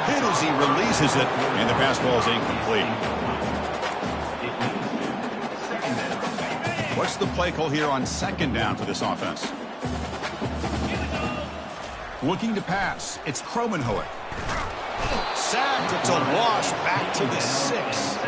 Speaker 1: Hit as he releases it, and the pass ball is incomplete. What's the play call here on 2nd down for this offense? Looking to pass. It's Kromenhoek. Sacked. It's a Walsh back to the 6.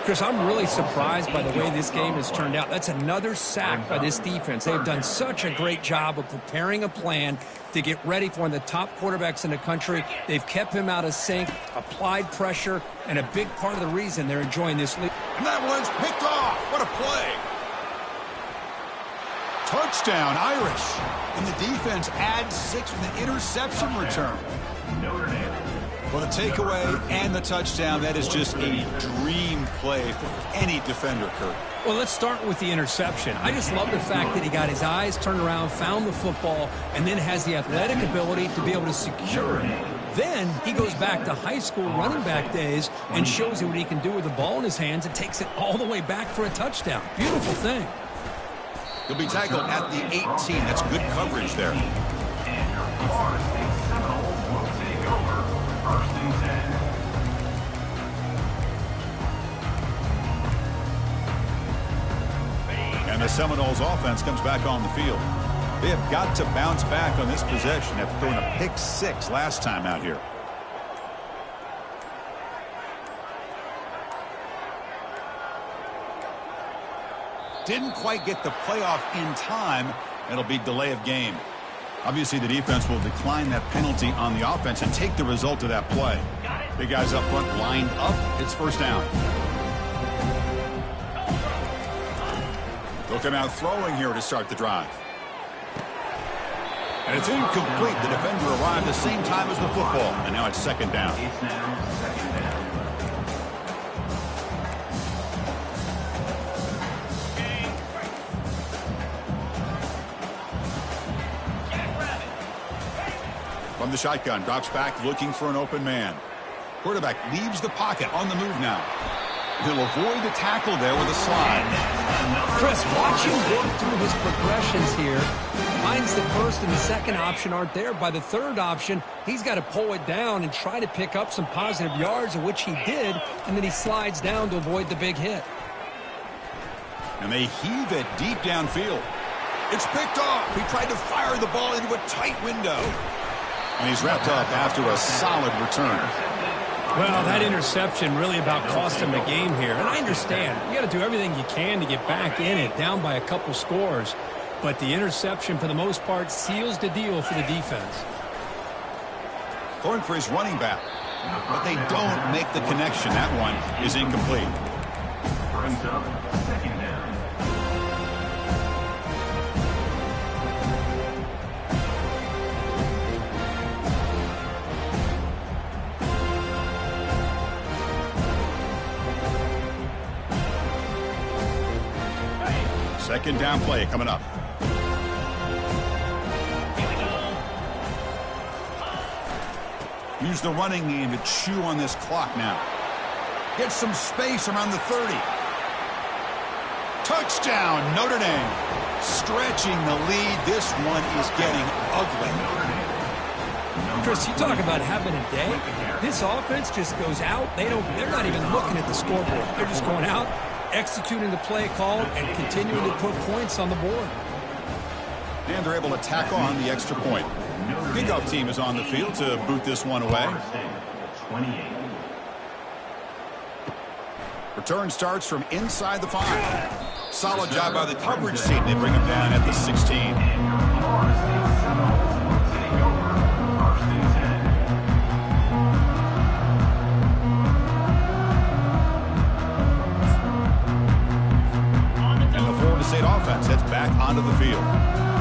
Speaker 2: Chris, I'm really surprised by the way this game has turned out. That's another sack by this defense. They've done such a great job of preparing a plan to get ready for one of the top quarterbacks in the country. They've kept him out of sync, applied pressure, and a big part of the reason they're enjoying this league.
Speaker 1: And that one's picked off. What a play. Touchdown, Irish. And the defense adds 6 with an interception return.
Speaker 3: Notre Dame.
Speaker 1: Well, the takeaway and the touchdown, that is just a dream play for any defender, Kurt.
Speaker 2: Well, let's start with the interception. I just love the fact that he got his eyes turned around, found the football, and then has the athletic ability to be able to secure it. Then he goes back to high school running back days and shows you what he can do with the ball in his hands and takes it all the way back for a touchdown. Beautiful thing.
Speaker 1: He'll be tackled at the 18. That's good coverage there.
Speaker 3: And your Florida State Seminoles will take over 1st and 10.
Speaker 1: And the Seminoles offense comes back on the field. They have got to bounce back on this possession after throwing a pick 6 last time out here. Didn't quite get the playoff in time. It'll be delay of game. Obviously, the defense will decline that penalty on the offense and take the result of that play. Big guys up front lined up. It's first down. They'll come out throwing here to start the drive. And it's incomplete. The defender arrived the same time as the football. And now it's second down.
Speaker 3: It's now second down.
Speaker 1: From the shotgun, drops back looking for an open man. Quarterback leaves the pocket on the move now. He'll avoid the tackle there with a slide.
Speaker 2: Chris, watch him work through his progressions here. Finds the first and the second option aren't there. By the third option, he's got to pull it down and try to pick up some positive yards, of which he did, and then he slides down to avoid the big hit.
Speaker 1: And they heave it deep downfield. It's picked off. He tried to fire the ball into a tight window. And he's wrapped up after a solid return.
Speaker 2: Well, that interception really about cost him the game here. And I understand. You got to do everything you can to get back in it, down by a couple scores. But the interception, for the most part, seals the deal for the defense.
Speaker 1: Throwing for his running back. But they don't make the connection. That one is incomplete.
Speaker 3: Brings up second down.
Speaker 1: Second down play coming up. Use the running game to chew on this clock now. Get some space around the 30. Touchdown, Notre Dame. Stretching the lead. This one is getting ugly.
Speaker 2: Chris, you talk about having a day. This offense just goes out. They're not even looking at the scoreboard. They're just going out, executing the play called, and continuing to put points on the board.
Speaker 1: And they're able to tack on the extra point. Kickoff team is on the field to boot this one away.
Speaker 3: 28.
Speaker 1: Return starts from inside the 5. Solid job by the coverage team. They bring him down at the 16.
Speaker 3: And your Florida State Seminoles will take over 1st and 10.
Speaker 1: And the Florida State offense heads back onto the field.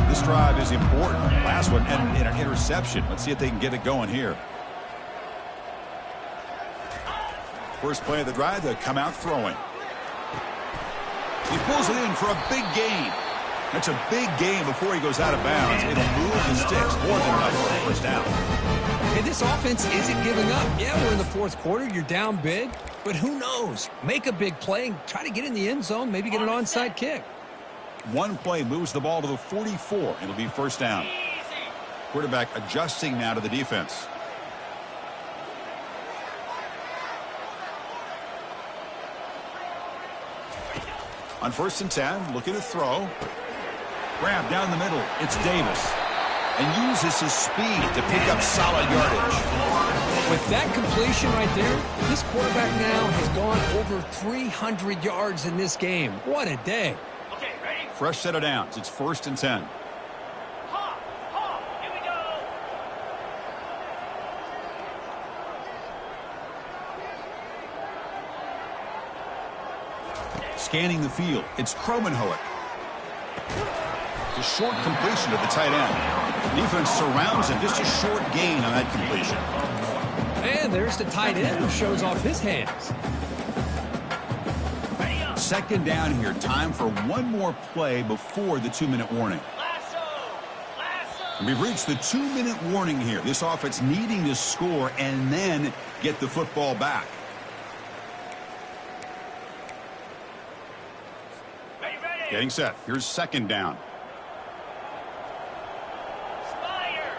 Speaker 1: This drive is important. Last one ended in an interception. Let's see if they can get it going here. First play of the drive, they come out throwing. He pulls it in for a big gain. That's a big gain before he goes out of bounds. It'll move the sticks more than enough for a first down.
Speaker 2: Hey, this offense isn't giving up. Yeah, we're in the fourth quarter. You're down big. But who knows? Make a big play. Try to get in the end zone. Maybe get an onside kick.
Speaker 1: One play moves the ball to the 44. It'll be first down. Quarterback adjusting now to the defense. On 1st and 10, looking to throw. Grab down the middle. It's Davis. and uses his speed to pick up solid yardage.
Speaker 2: With that completion right there, this quarterback now has gone over 300 yards in this game. What a day.
Speaker 4: Okay, ready?
Speaker 1: Fresh set of downs. It's 1st and 10.
Speaker 4: Hop, hop, here we go.
Speaker 1: Scanning the field, it's Kromenhoek. The short completion to the tight end. Defense surrounds him. Just a short gain on that completion.
Speaker 2: And there's the tight end who shows off his hands.
Speaker 1: 2nd down here. Time for one more play before the 2-minute warning.
Speaker 4: Lasso, lasso.
Speaker 1: We've reached the 2-minute warning here. This offense needing to score and then get the football back.
Speaker 4: Ready, ready.
Speaker 1: Getting set. Here's 2nd down.
Speaker 4: Spire.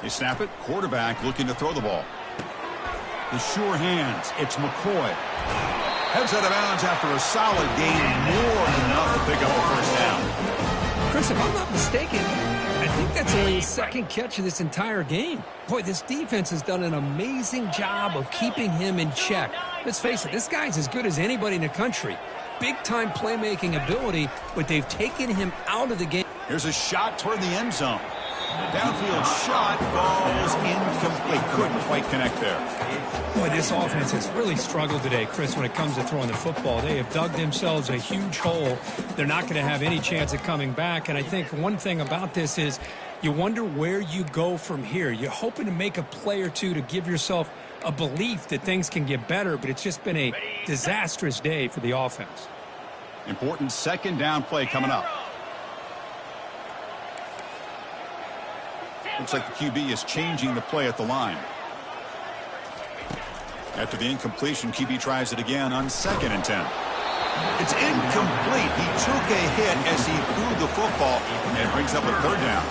Speaker 1: They snap it. Quarterback looking to throw the ball. The sure hands. It's McCoy. Heads out of bounds after a solid gain. More than enough to pick up the 1st down.
Speaker 2: Chris, if I'm not mistaken, I think that's only his 2nd catch of this entire game. Boy, this defense has done an amazing job of keeping him in check. Let's face it, this guy's as good as anybody in the country. Big-time playmaking ability, but they've taken him out of the game.
Speaker 1: Here's a shot toward the end zone. Downfield shot falls incomplete. Couldn't quite connect there.
Speaker 5: Boy, this offense has really struggled today, Chris, when it comes to throwing the football. They have dug themselves a huge hole. They're not going to have any chance of coming back. And I think one thing about this is you wonder where you go from here. You're hoping to make a play or two to give yourself a belief that things can get better, but it's just been a disastrous day for the offense.
Speaker 1: Important 2nd down play coming up. Looks like the QB is changing the play at the line. After the incompletion, QB tries it again on 2nd and 10. It's incomplete. He took a hit as he threw the football and brings up a 3rd down.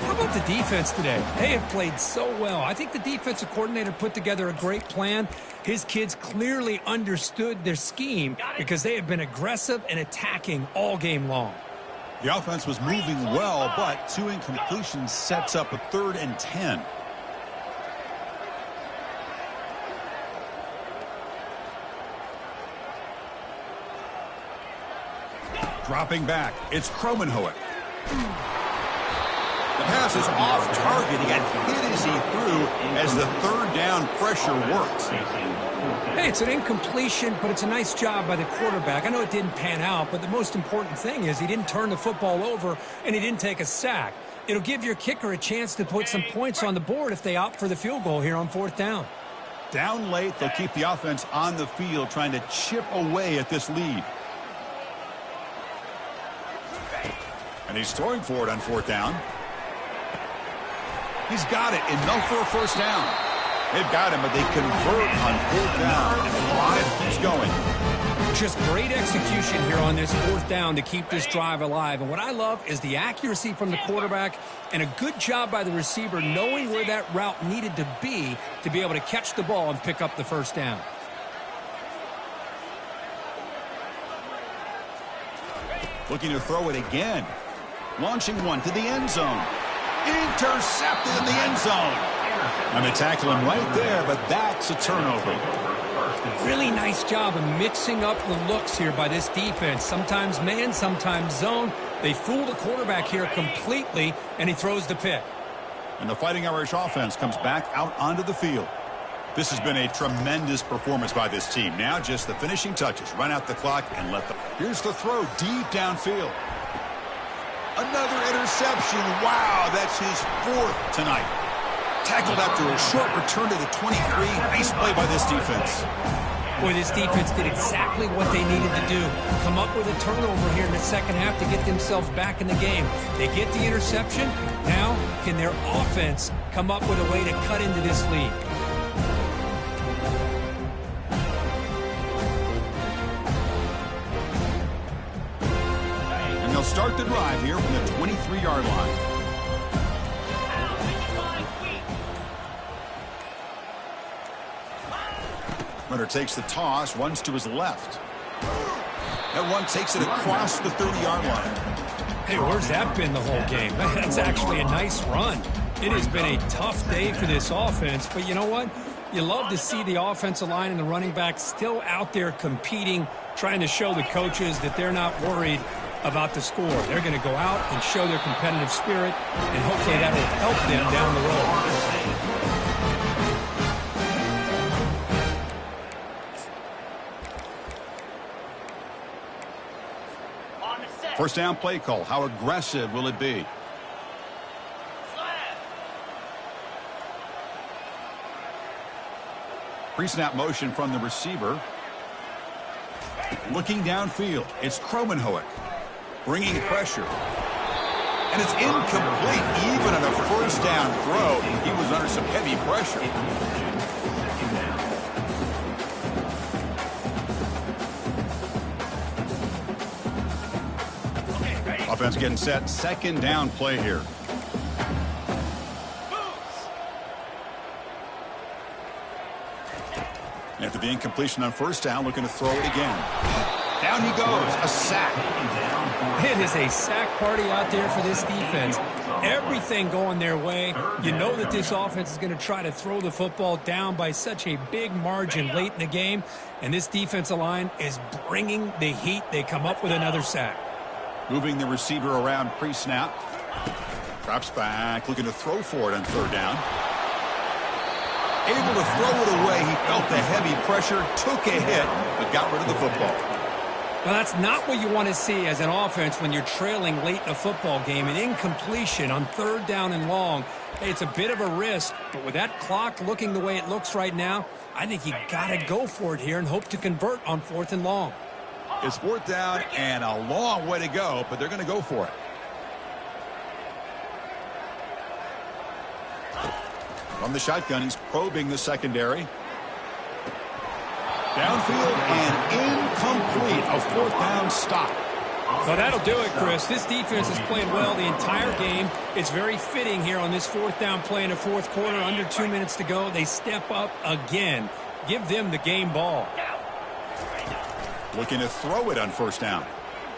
Speaker 2: How about the defense today? They have played so well. I think the defensive coordinator put together a great plan. His kids clearly understood their scheme because they have been aggressive and attacking all game long.
Speaker 1: The offense was moving well, but 2 incompletions sets up a 3rd and 10. Dropping back, it's Kromenhoek. The pass is off target. He got hit as he threw as the 3rd down pressure works.
Speaker 2: Hey, it's an incompletion, but it's a nice job by the quarterback. I know it didn't pan out, but the most important thing is he didn't turn the football over and he didn't take a sack. It'll give your kicker a chance to put some points on the board if they opt for the field goal here on 4th down.
Speaker 1: Down late, they'll keep the offense on the field trying to chip away at this lead. And he's throwing for it on 4th down. He's got it. Enough for a 1st down. They've got him, but they convert on 4th down, and the drive keeps going.
Speaker 2: Just great execution here on this 4th down to keep this drive alive. And what I love is the accuracy from the quarterback and a good job by the receiver knowing where that route needed to be able to catch the ball and pick up the 1st down.
Speaker 1: Looking to throw it again. Launching one to the end zone. Intercepted in the end zone. And they tackle him right there, but that's a turnover.
Speaker 2: Really nice job of mixing up the looks here by this defense. Sometimes man, sometimes zone. They fool the quarterback here completely, and he throws the pick.
Speaker 1: And the Fighting Irish offense comes back out onto the field. This has been a tremendous performance by this team. Now just the finishing touches. Run out the clock and let them. Here's the throw deep downfield. Another interception. Wow, that's his 4th tonight. Tackled after a short return to the 23. Nice play by this defense.
Speaker 2: Boy, this defense did exactly what they needed to do. Come up with a turnover here in the 2nd half to get themselves back in the game. They get the interception. Now, can their offense come up with a way to cut into this lead?
Speaker 1: Start start the drive here from the 23-yard line. Runner takes the toss, runs to his left. That one takes it across the 30-yard line.
Speaker 5: Hey, where's that been the whole game? That's actually a nice run. It has been a tough day for this offense, but you know what? You love to see the offensive line and the running back still out there competing, trying to show the coaches that they're not worried about the score. They're going to go out and show their competitive spirit, and hopefully that will help them down the road.
Speaker 1: First down play call. How aggressive will it be? Pre-snap motion from the receiver. Looking downfield. It's Kromenhoek bringing pressure. And it's incomplete. Even on a first down throw, he was under some heavy pressure. Offense getting set. Second down play here. After the incompletion on first down, looking to throw it again. Down he goes. A sack.
Speaker 5: It is a sack party out there for this defense. Everything going their way. You know that this offense is going to try to throw the football down by such a big margin late in the game. And this defensive line is bringing the heat. They come up with another sack.
Speaker 1: Moving the receiver around pre-snap. Drops back, looking to throw for it on third down. Able to throw it away. He felt the heavy pressure, took a hit, but got rid of the football.
Speaker 5: Well, that's not what you want to see as an offense when you're trailing late in a football game. An incompletion on third down and long. Hey, it's a bit of a risk, but with that clock looking the way it looks right now, I think you got to go for it here and hope to convert on fourth and long.
Speaker 1: It's fourth down and a long way to go, but they're going to go for it. From the shotgun, he's probing the secondary. Downfield and incomplete. A fourth down stop.
Speaker 5: So that'll do it, Chris. This defense has played well the entire game. It's very fitting here on this fourth down play in the fourth quarter. Under 2 minutes to go. They step up again. Give them the game ball.
Speaker 1: Looking to throw it on first down.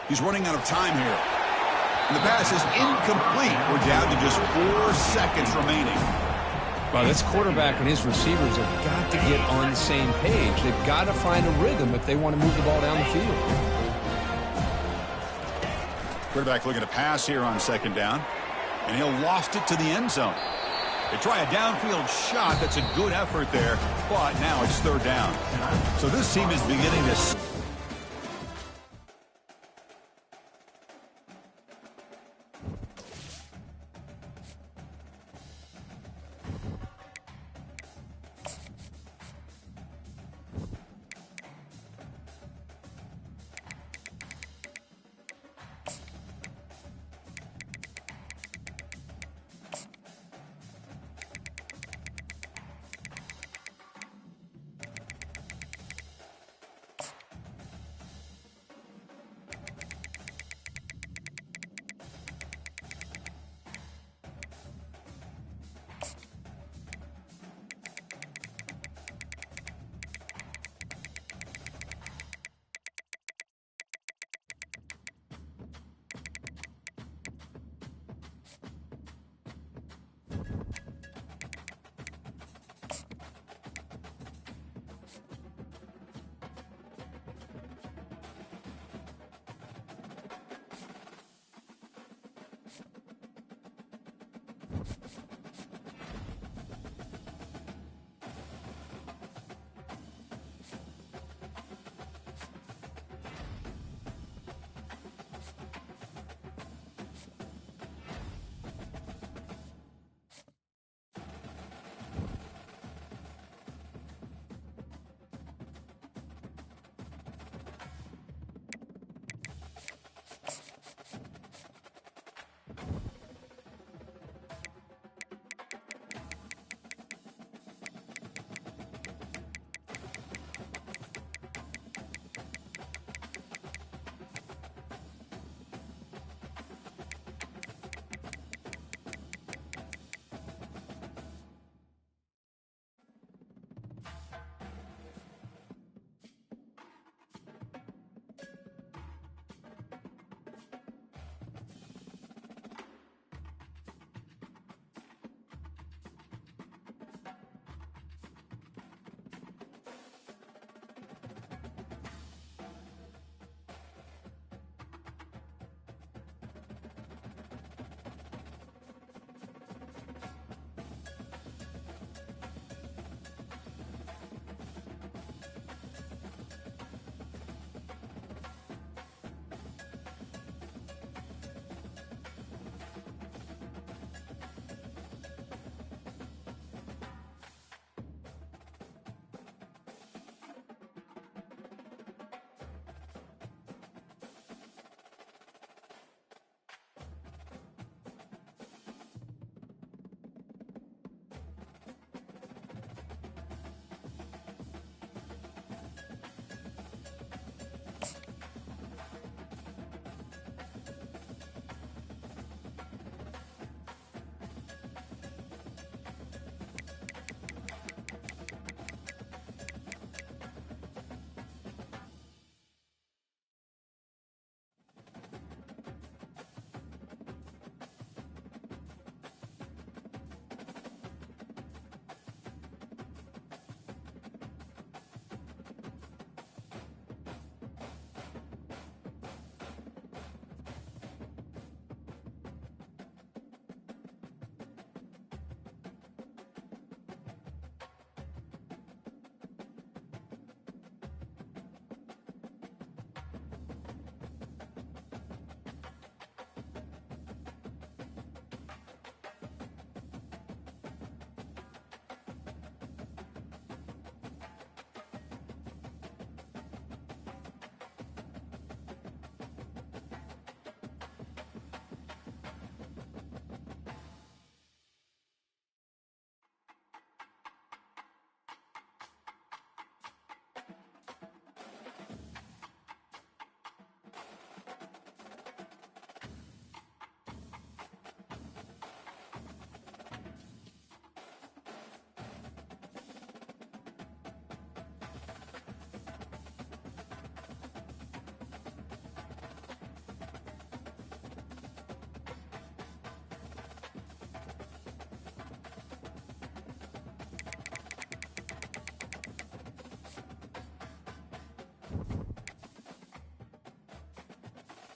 Speaker 1: He's running out of time here. And the pass is incomplete. We're down to just 4 seconds remaining.
Speaker 2: Well, this quarterback and his receivers have got to get on the same page. They've got to find a rhythm if they want to move the ball down the field.
Speaker 1: Quarterback looking to pass here on second down. And he'll loft it to the end zone. They try a downfield shot. That's a good effort there. But now it's third down. So this team is beginning to...